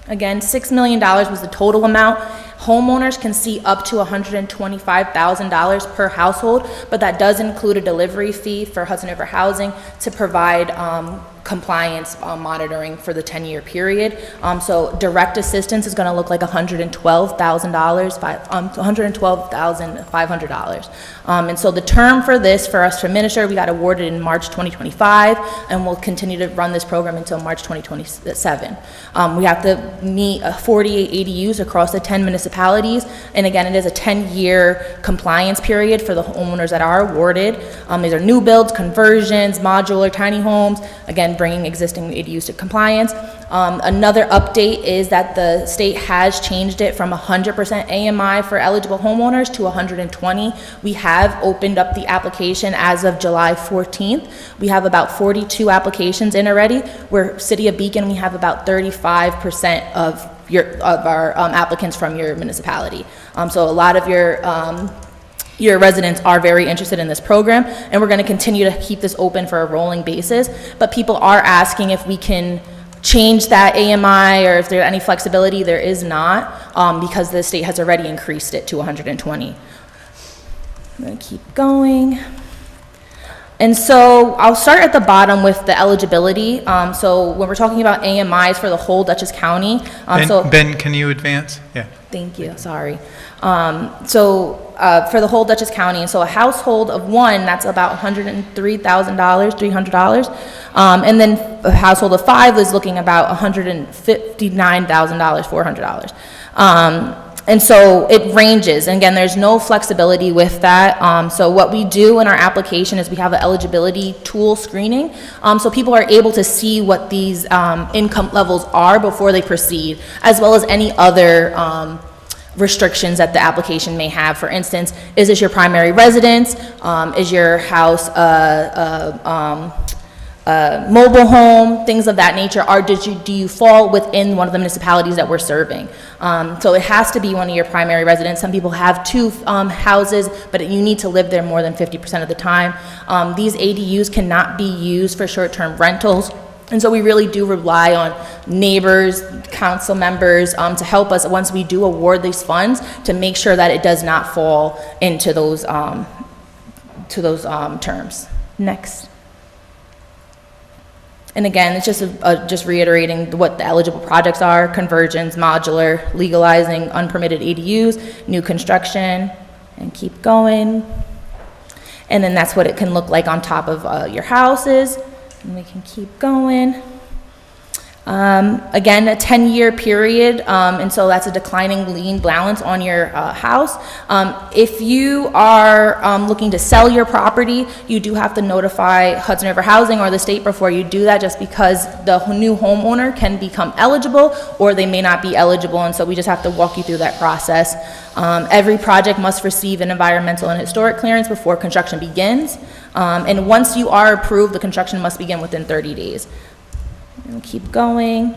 Again, $6 million was the total amount. Homeowners can see up to $125,000 per household, but that does include a delivery fee for Hudson River Housing to provide compliance monitoring for the 10-year period. So direct assistance is going to look like $112,500. And so the term for this, for us to administer, we got awarded in March 2025, and we'll continue to run this program until March 2027. We have to meet 48 ADUs across the 10 municipalities, and again, it is a 10-year compliance period for the homeowners that are awarded. These are new builds, conversions, modular, tiny homes. Again, again, bringing existing ADUs to compliance. Another update is that the state has changed it from 100% AMI for eligible homeowners to 120. We have opened up the application as of July 14th. We have about 42 applications in already. We're City of Beacon, we have about 35% of our applicants from your municipality. So a lot of your residents are very interested in this program, and we're going to continue to keep this open for a rolling basis. But people are asking if we can change that AMI or if there's any flexibility. There is not, because the state has already increased it to 120. I'm going to keep going. And so I'll start at the bottom with the eligibility. So when we're talking about AMIs for the whole Dutchess County, Ben, can you advance? Yeah. Thank you, sorry. For the whole Dutchess County, so a household of one, that's about $103,000, $300. And then a household of five is looking about $159,000, $400. And so it ranges, and again, there's no flexibility with that. So what we do in our application is we have an eligibility tool screening, so people are able to see what these income levels are before they proceed, as well as any other restrictions that the application may have. For instance, is this your primary residence? Is your house mobile home, things of that nature, or do you fall within one of the municipalities that we're serving? So it has to be one of your primary residents. Some people have two houses, but you need to live there more than 50% of the time. These ADUs cannot be used for short-term rentals. And so we really do rely on neighbors, council members, to help us once we do award these funds to make sure that it does not fall into those terms. Next. And again, it's just reiterating what the eligible projects are: conversions, modular, legalizing unpermitted ADUs, new construction, and keep going. And then that's what it can look like on top of your houses. And we can keep going. Again, a 10-year period, and so that's a declining lien balance on your house. If you are looking to sell your property, you do have to notify Hudson River Housing or the state before you do that, just because the new homeowner can become eligible or they may not be eligible, and so we just have to walk you through that process. Every project must receive an environmental and historic clearance before construction begins, and once you are approved, the construction must begin within 30 days. We'll keep going.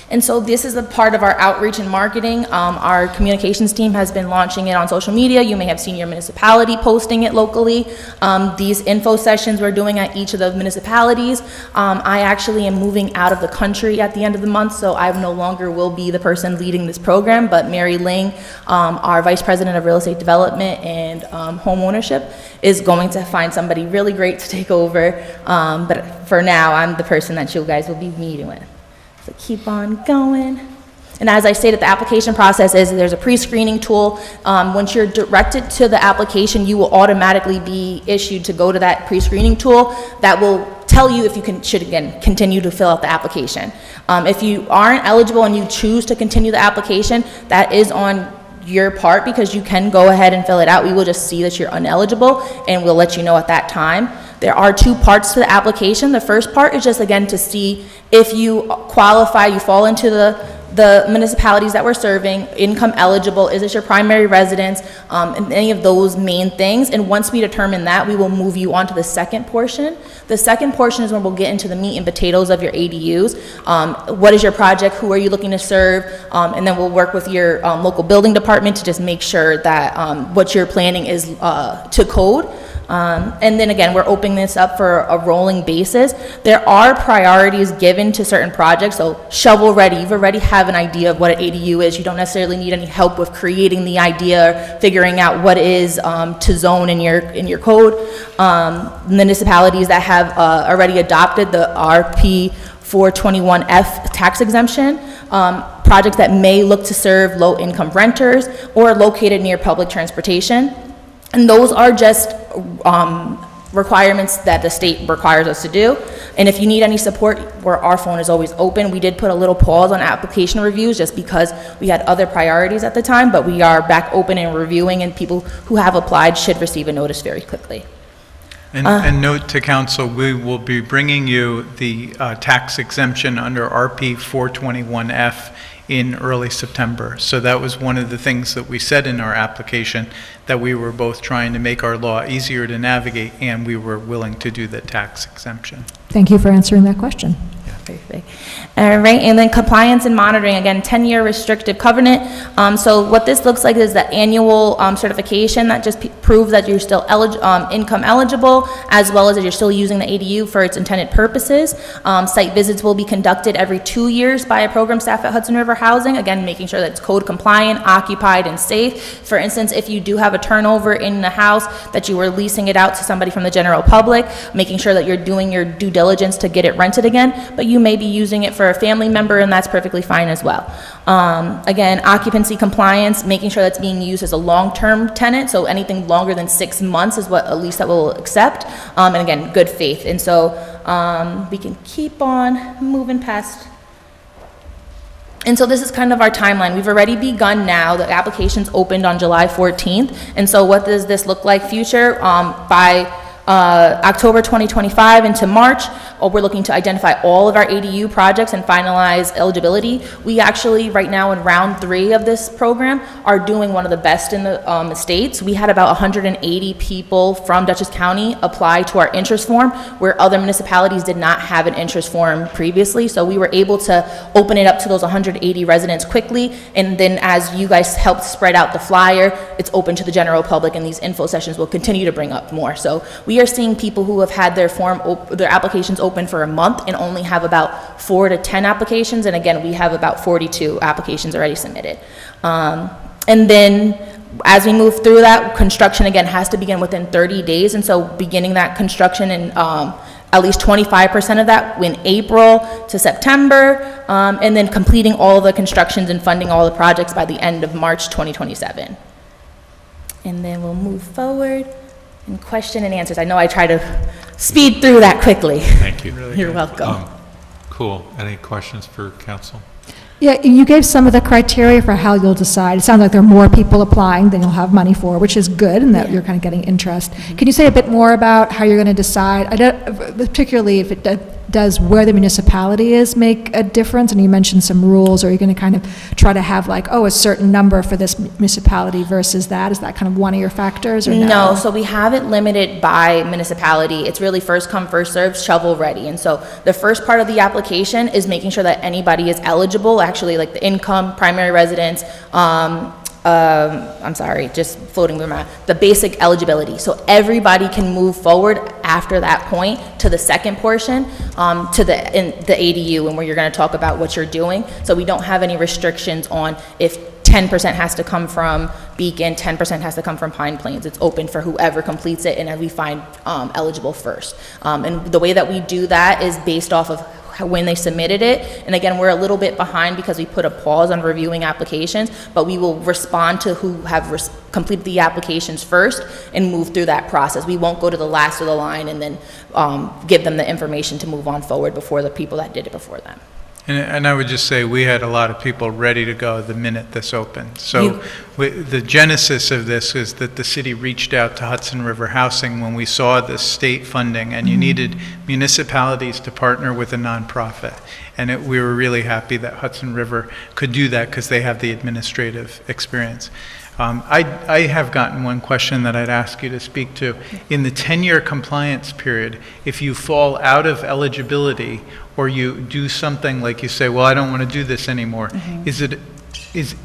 And so this is a part of our outreach and marketing. Our communications team has been launching it on social media. You may have seen your municipality posting it locally. These info sessions we're doing at each of the municipalities. I actually am moving out of the country at the end of the month, so I no longer will be the person leading this program, but Mary Ling, our Vice President of Real Estate Development and Home Ownership, is going to find somebody really great to take over. But for now, I'm the person that you guys will be meeting with. So keep on going. And as I stated, the application process is there's a pre-screening tool. Once you're directed to the application, you will automatically be issued to go to that pre-screening tool that will tell you if you should again continue to fill out the application. If you aren't eligible and you choose to continue the application, that is on your part, because you can go ahead and fill it out. We will just see that you're ineligible and we'll let you know at that time. There are two parts to the application. The first part is just again to see if you qualify, you fall into the municipalities that we're serving, income eligible, is this your primary residence, and any of those main things. And once we determine that, we will move you on to the second portion. The second portion is when we'll get into the meat and potatoes of your ADUs. What is your project? Who are you looking to serve? And then we'll work with your local building department to just make sure that what you're planning is to code. And then again, we're opening this up for a rolling basis. There are priorities given to certain projects, so shovel ready. You already have an idea of what an ADU is. You don't necessarily need any help with creating the idea, figuring out what is to zone in your code. Municipalities that have already adopted the RP 421F tax exemption, projects that may look to serve low-income renters or located near public transportation. And those are just requirements that the state requires us to do. And if you need any support, our phone is always open. We did put a little pause on application reviews just because we had other priorities at the time, but we are back open and reviewing, and people who have applied should receive a notice very quickly. And note to council, we will be bringing you the tax exemption under RP 421F in early September. So that was one of the things that we said in our application, that we were both trying to make our law easier to navigate, and we were willing to do the tax exemption. Thank you for answering that question. Perfect. All right, and then compliance and monitoring, again, 10-year restrictive covenant. So what this looks like is the annual certification that just proves that you're still income eligible, as well as that you're still using the ADU for its intended purposes. Site visits will be conducted every 2 years by a program staff at Hudson River Housing, again, making sure that it's code compliant, occupied, and safe. For instance, if you do have a turnover in the house, that you were leasing it out to somebody from the general public, making sure that you're doing your due diligence to get it rented again, but you may be using it for a family member, and that's perfectly fine as well. Again, occupancy compliance, making sure that's being used as a long-term tenant, so anything longer than 6 months is what a lease that will accept, and again, good faith. And so we can keep on moving past. And so this is kind of our timeline. We've already begun now. The application's opened on July 14th. And so what does this look like future? By October 2025 into March, we're looking to identify all of our ADU projects and finalize eligibility. We actually, right now in round 3 of this program, are doing one of the best in the states. We had about 180 people from Dutchess County apply to our interest form, where other municipalities did not have an interest form previously. So we were able to open it up to those 180 residents quickly. And then as you guys helped spread out the flyer, it's open to the general public, and these info sessions will continue to bring up more. So we are seeing people who have had their their applications open for a month and only have about 4 to 10 applications. And again, we have about 42 applications already submitted. And then as we move through that, construction again has to begin within 30 days. And so beginning that construction in at least 25% of that in April to September, and then completing all the constructions and funding all the projects by the end of March 2027. And then we'll move forward. And question and answers. I know I try to speed through that quickly. Thank you. You're welcome. Cool. Any questions for council? Yeah, you gave some of the criteria for how you'll decide. It sounds like there are more people applying than you'll have money for, which is good, and that you're kind of getting interest. Can you say a bit more about how you're going to decide, particularly if it does where the municipality is make a difference? And you mentioned some rules, or you're going to kind of try to have like, a certain number for this municipality versus that? Is that kind of one of your factors, or no? No, so we have it limited by municipality. It's really first come, first served, shovel ready. And so the first part of the application is making sure that anybody is eligible, actually like the income, primary residence, I'm sorry, just floating through the basic eligibility. So everybody can move forward after that point to the second portion, to the ADU, and where you're going to talk about what you're doing. So we don't have any restrictions on if 10% has to come from Beacon, 10% has to come from Pine Plains. It's open for whoever completes it, and as we find eligible first. And the way that we do that is based off of when they submitted it. And again, we're a little bit behind because we put a pause on reviewing applications, but we will respond to who have completed the applications first and move through that process. We won't go to the last of the line and then give them the information to move on forward before the people that did it before them. And I would just say we had a lot of people ready to go the minute this opened. So the genesis of this is that the city reached out to Hudson River Housing when we saw the state funding, and you needed municipalities to partner with a nonprofit. And we were really happy that Hudson River could do that because they have the administrative experience. I have gotten one question that I'd ask you to speak to. In the 10-year compliance period, if you fall out of eligibility or you do something like you say, well, I don't want to do this anymore, is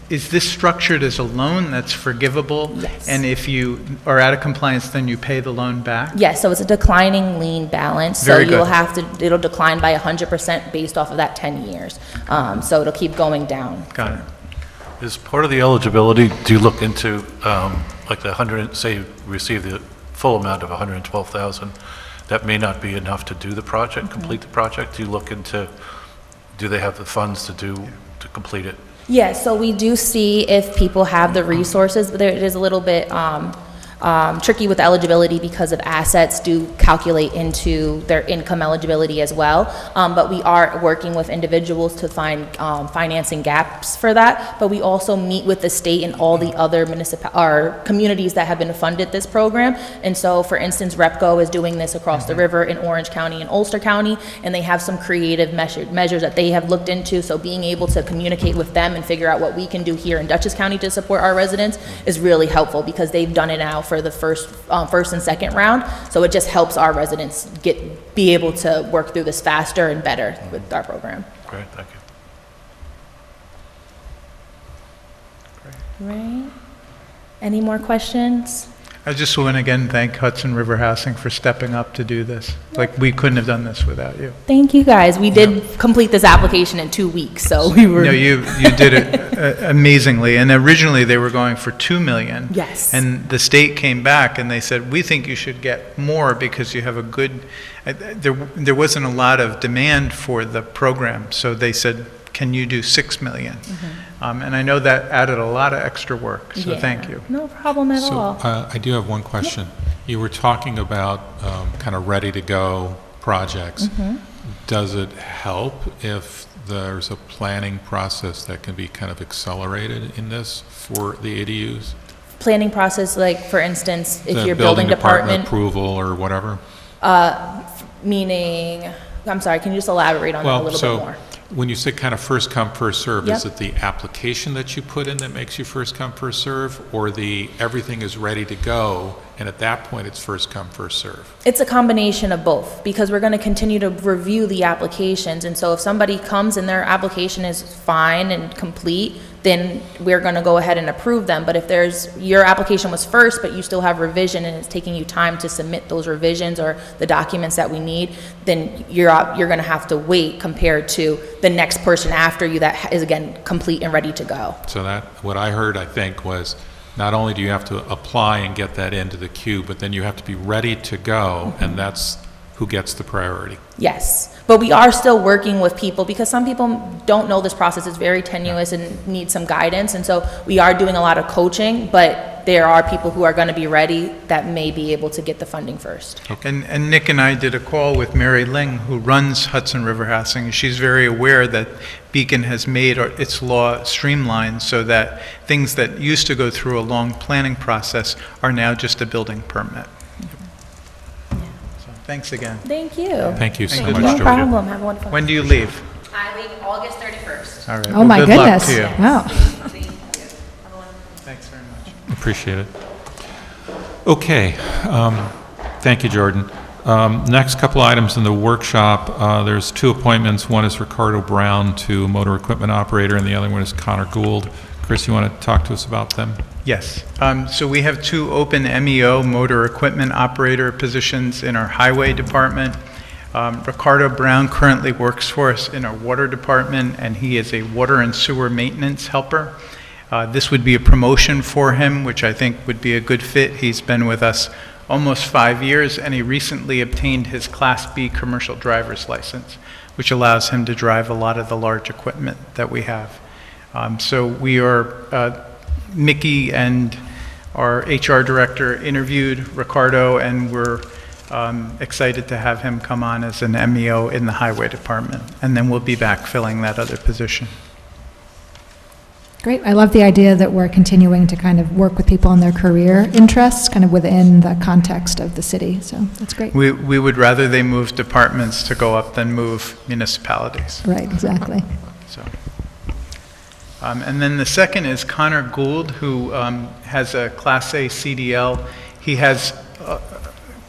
this structured as a loan that's forgivable? Yes. And if you are out of compliance, then you pay the loan back? Yes, so it's a declining lien balance. Very so good. You'll have to, it'll decline by 100% based off of that 10 years. So it'll keep going down. Got it. Is part of the eligibility, do you look into, like the 100, say you receive the full amount of 112,000, that may not be enough to do the project, complete the project? Do you look into, do they have the funds to complete it? Yeah, so we do see if people have the resources, but it is a little bit tricky with eligibility because of assets do calculate into their income eligibility as well. But we are working with individuals to find financing gaps for that. But we also meet with the state and all the other communities that have been funded this program. And so, for instance, REPCO is doing this across the river in Orange County and Ulster County, and they have some creative measures that they have looked into. So being able to communicate with them and figure out what we can do here in Dutchess County to support our residents is really helpful, because they've done it now for the first and second round. So it just helps our residents be able to work through this faster and better with our program. Great, thank you. Right. Any more questions? I just want to again thank Hudson River Housing for stepping up to do this. Like, we couldn't have done this without you. Thank you, guys. We did complete this application in 2 weeks, so we were. No, you did it amazingly. And originally they were going for $2 million. Yes. And the state came back and they said, we think you should get more because you have a good. There wasn't a lot of demand for the program, so they said, can you do $6 million? And I know that added a lot of extra work, so Yeah. thank you. No problem at So all. I do have one question. You were talking about kind of ready-to-go projects. Does it help if there's a planning process that can be kind of accelerated in this for the ADUs? Planning process, like, for instance, if The your building department, approval or whatever? meaning, I'm sorry, can you just elaborate on that a little bit more? When you say kind of first come, first serve, is Yep. it the application that you put in that makes you first come, first serve, or everything is ready to go, and at that point it's first come, first serve? It's a combination of both, because we're going to continue to review the applications. And so if somebody comes and their application is fine and complete, then we're going to go ahead and approve them. But if your application was first, but you still have revision and it's taking you time to submit those revisions or the documents that we need, then you're going to have to wait compared to the next person after you that is, again, complete and ready to go. So what I heard, I think, was not only do you have to apply and get that into the queue, but then you have to be ready to go, and that's who gets the priority. Yes, but we are still working with people, because some people don't know this process. It's very tenuous and need some guidance, and so we are doing a lot of coaching, but there are people who are going to be ready that may be able to get the funding first. And Nick and I did a call with Mary Ling, who runs Hudson River Housing, and she's very aware that Beacon has made its law streamlined so that things that used to go through a long planning process are now just a building permit. So thanks again. Thank you. Thank you so Thank you. much, No Georgia. problem. Have a wonderful. When do you leave? I leave August 31st. All right. Oh, well, my good luck goodness. to you. Wow. Thanks very much. Appreciate it. Okay, thank you, Jordan. Next couple items in the workshop, there's 2 appointments. One is Ricardo Brown to motor equipment operator, and the other one is Connor Gould. Chris, you want to talk to us about them? Yes. So we have 2 open MEO motor equipment operator positions in our highway department. Ricardo Brown currently works for us in our water department, and he is a water and sewer maintenance helper. This would be a promotion for him, which I think would be a good fit. He's been with us almost 5 years, and he recently obtained his Class B commercial driver's license, which allows him to drive a lot of the large equipment that we have. So we are, Mickey and our HR director interviewed Ricardo, and we're excited to have him come on as an MEO in the highway department, and then we'll be back filling that other position. Great. I love the idea that we're continuing to kind of work with people on their career interests, kind of within the context of the city. So that's great. We would rather they move departments to go up than move municipalities. Right, exactly. So, and then the second is Connor Gould, who has a Class A CDL. He has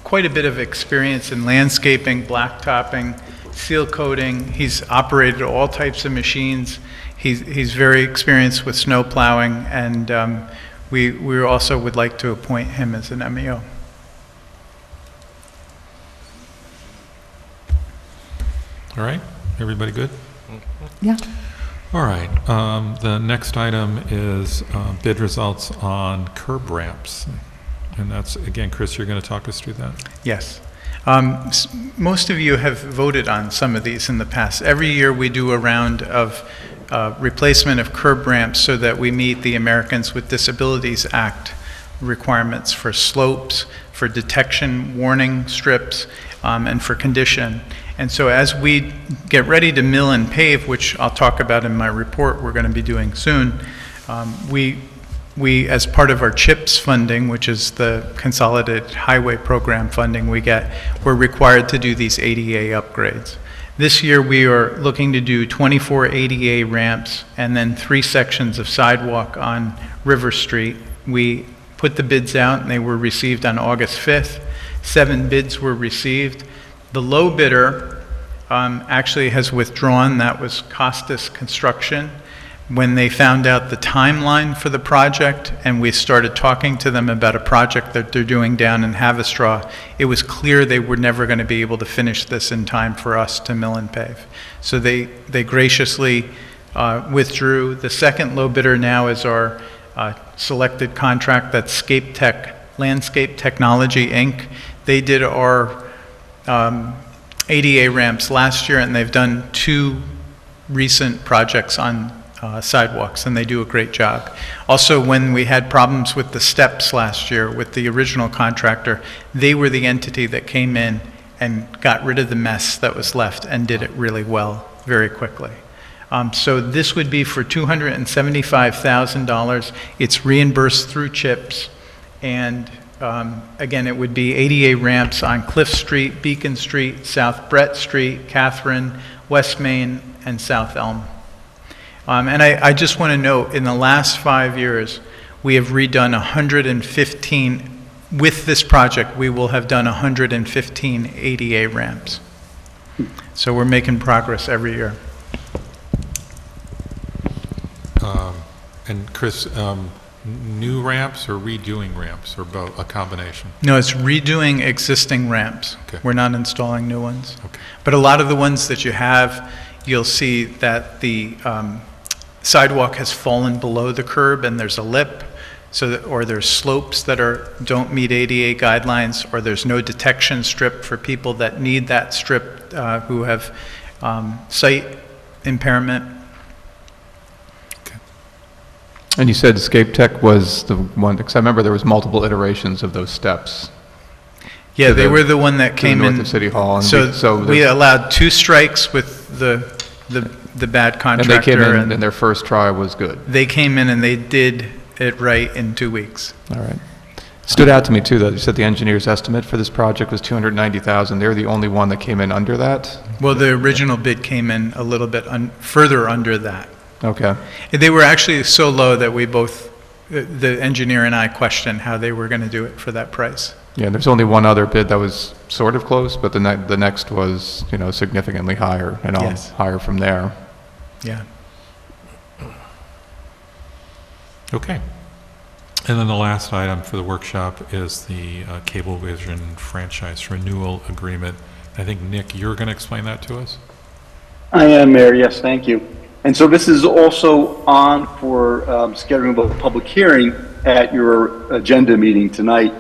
quite a bit of experience in landscaping, blacktopping, seal coating. He's operated all types of machines. He's very experienced with snow plowing, and we also would like to appoint him as an MEO. All right, everybody good? Yeah. All right, the next item is bid results on curb ramps. And that's, again, Chris, you're going to talk us through that? Yes. Most of you have voted on some of these in the past. Every year we do a round of replacement of curb ramps so that we meet the Americans with Disabilities Act requirements for slopes, for detection warning strips, and for condition. And so as we get ready to mill and pave, which I'll talk about in my report we're going to be doing soon, we, as part of our CHIPS funding, which is the Consolidated Highway Program funding we get, we're required to do these ADA upgrades. This year, we are looking to do 24 ADA ramps and then 3 sections of sidewalk on River Street. We put the bids out, and they were received on August 5th. 7 bids were received. The low bidder actually has withdrawn. That was Costas Construction. When they found out the timeline for the project and we started talking to them about a project that they're doing down in Haverstraw, it was clear they were never going to be able to finish this in time for us to mill and pave. So they graciously withdrew. The second low bidder now is our selected contract, that's Scape Tech, Landscape Technology, Inc. They did our ADA ramps last year, and they've done 2 recent projects on sidewalks, and they do a great job. Also, when we had problems with the steps last year with the original contractor, they were the entity that came in and got rid of the mess that was left and did it really well, very quickly. So this would be for $275,000. It's reimbursed through CHIPS, and again, it would be ADA ramps on Cliff Street, Beacon Street, South Brett Street, Catherine, West Main, and South Elm. And I just want to note, in the last 5 years, we have redone 115, with this project, we will have done 115 ADA ramps. So we're making progress every year. And Chris, new ramps or redoing ramps, or both, a combination? No, it's redoing existing ramps. Okay. We're not installing new ones. Okay. But a lot of the ones that you have, you'll see that the sidewalk has fallen below the curb and there's a lip, so that, or there's slopes that don't meet ADA guidelines, or there's no detection strip for people that need that strip who have sight impairment. And you said Scape Tech was the one, because I remember there was multiple iterations of those steps. Yeah, they were the one that came north in. of City Hall. And So we there's- allowed 2 strikes with the bad And contractor. they came in, and their first try was good. They came in and they did it right in 2 weeks. All right. Stood out to me, too, though. You said the engineer's estimate for this project was $290,000. They're the only one that came in under that? Well, the original bid came in a little bit further under that. Okay. They were actually so low that we both, the engineer and I, questioned how they were going to do it for that price. Yeah, there's only one other bid that was sort of close, but the next was, significantly higher, and all Yes. higher from there. Yeah. Okay. And then the last item for the workshop is the Cablevision franchise renewal agreement. I think, Nick, you're going to explain that to us? I am, Mayor. Yes, thank you. And so this is also on for scheduling of a public hearing at your agenda meeting tonight.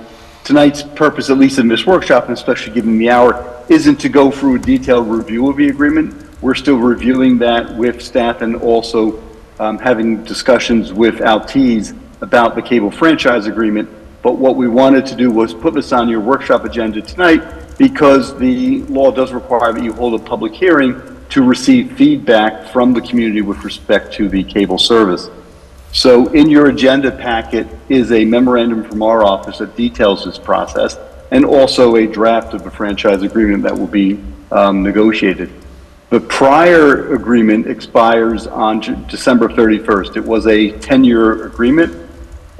Tonight's purpose, at least in this workshop, and especially given the hour, isn't to go through a detailed review of the agreement. We're still reviewing that with staff and also having discussions with Altice about the cable franchise agreement. But what we wanted to do was put this on your workshop agenda tonight because the law does require that you hold a public hearing to receive feedback from the community with respect to the cable service. So in your agenda packet is a memorandum from our office that details this process, and also a draft of the franchise agreement that will be negotiated. The prior agreement expires on December 31st. It was a 10-year agreement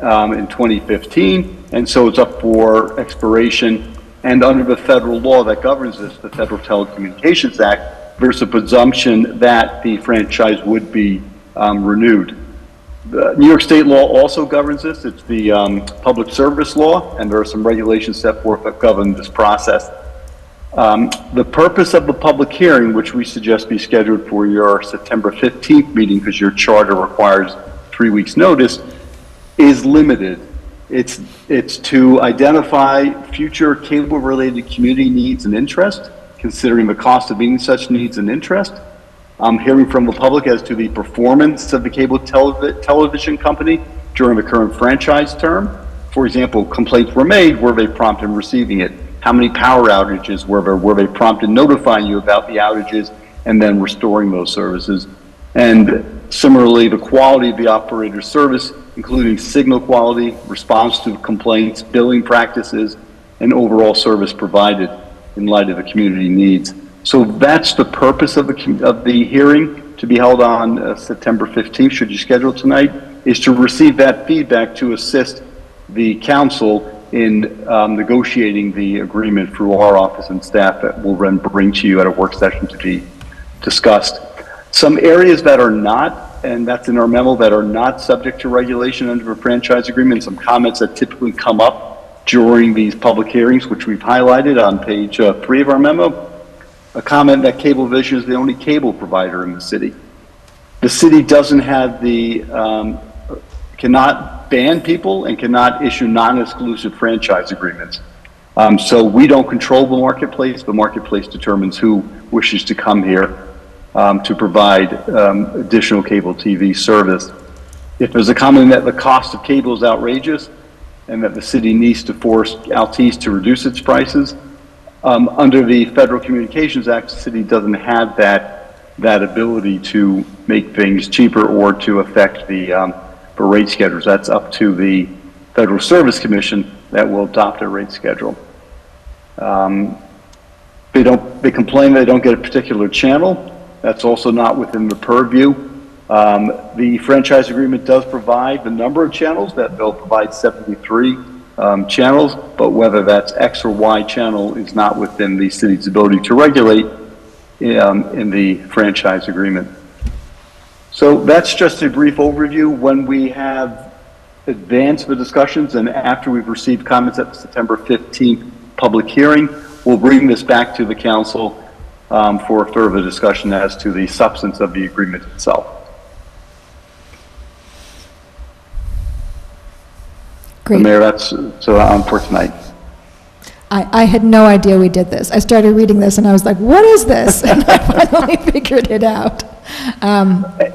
in 2015, and so it's up for expiration. And under the federal law that governs this, the Federal Telecommunications Act, there's a presumption that the franchise would be renewed. The New York State law also governs this. It's the public service law, and there are some regulations set forth that govern this process. The purpose of the public hearing, which we suggest be scheduled for your September 15th meeting, because your charter requires 3 weeks' notice, is limited. It's to identify future cable-related community needs and interest, considering the cost of meeting such needs and interest. Hearing from the public as to the performance of the cable television company during the current franchise term, for example, complaints were made, were they prompt in receiving it? How many power outages were they prompt in notifying you about the outages and then restoring those services? And similarly, the quality of the operator's service, including signal quality, response to complaints, billing practices, and overall service provided in light of the community needs. So that's the purpose of the hearing, to be held on September 15th, should you schedule tonight, is to receive that feedback to assist the council in negotiating the agreement through our office and staff that we'll then bring to you at a work session to be discussed. Some areas that are not, and that's in our memo, that are not subject to regulation under a franchise agreement, some comments that typically come up during these public hearings, which we've highlighted on page 3 of our memo. A comment that Cablevision is the only cable provider in the city. The city doesn't have the, cannot ban people and cannot issue non-exclusive franchise agreements. So we don't control the marketplace determines who wishes to come here to provide additional cable TV service. If there's a comment that the cost of cable is outrageous and that the city needs to force Altice to reduce its prices, under the Federal Communications Act, the city doesn't have that ability to make things cheaper or to affect the rate schedules. That's up to the Federal Service Commission that will adopt a rate schedule. They complain they don't get a particular channel. That's also not within the purview. The franchise agreement does provide the number of channels, that they'll provide 73 channels, but whether that's X or Y channel is not within the city's ability to regulate in the franchise agreement. So that's just a brief overview. When we have advanced the discussions and after we've received comments at the September 15th public hearing, we'll bring this back to the council for further discussion as to the substance of the agreement itself. Great. Mayor, that's so on for tonight. I had no idea we did this. I started reading this and I was like, what is this? And I finally figured it out.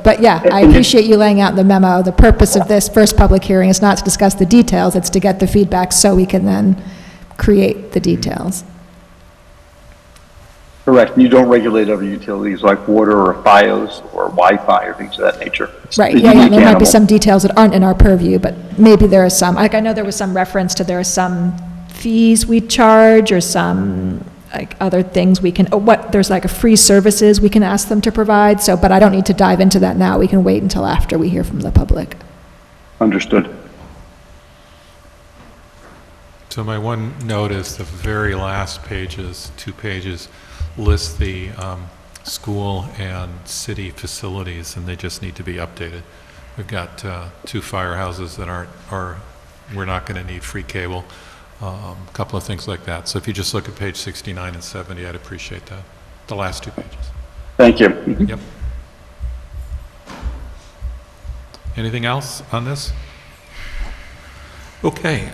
But yeah, I appreciate you laying out in the memo. The purpose of this first public hearing is not to discuss the details, it's to get the feedback so we can then create the details. Correct. You don't regulate other utilities like water or FiOS or Wi-Fi or things of that nature. It's Right, a yeah, unique there might be animal. some details that aren't in our purview, but maybe there are some. Like, I know there was some reference to there are some fees we charge or some, like, other things we can, there's like a free services we can ask them to provide, so, but I don't need to dive into that now. We can wait until after we hear from the public. Understood. So my one note is the very last pages, 2 pages, list the school and city facilities, and they just need to be updated. We've got 2 firehouses that we're not going to need free cable, a couple of things like that. So if you just look at page 69 and 70, I'd appreciate that, the last 2 pages. Thank you. Yep. Anything else on this? Okay.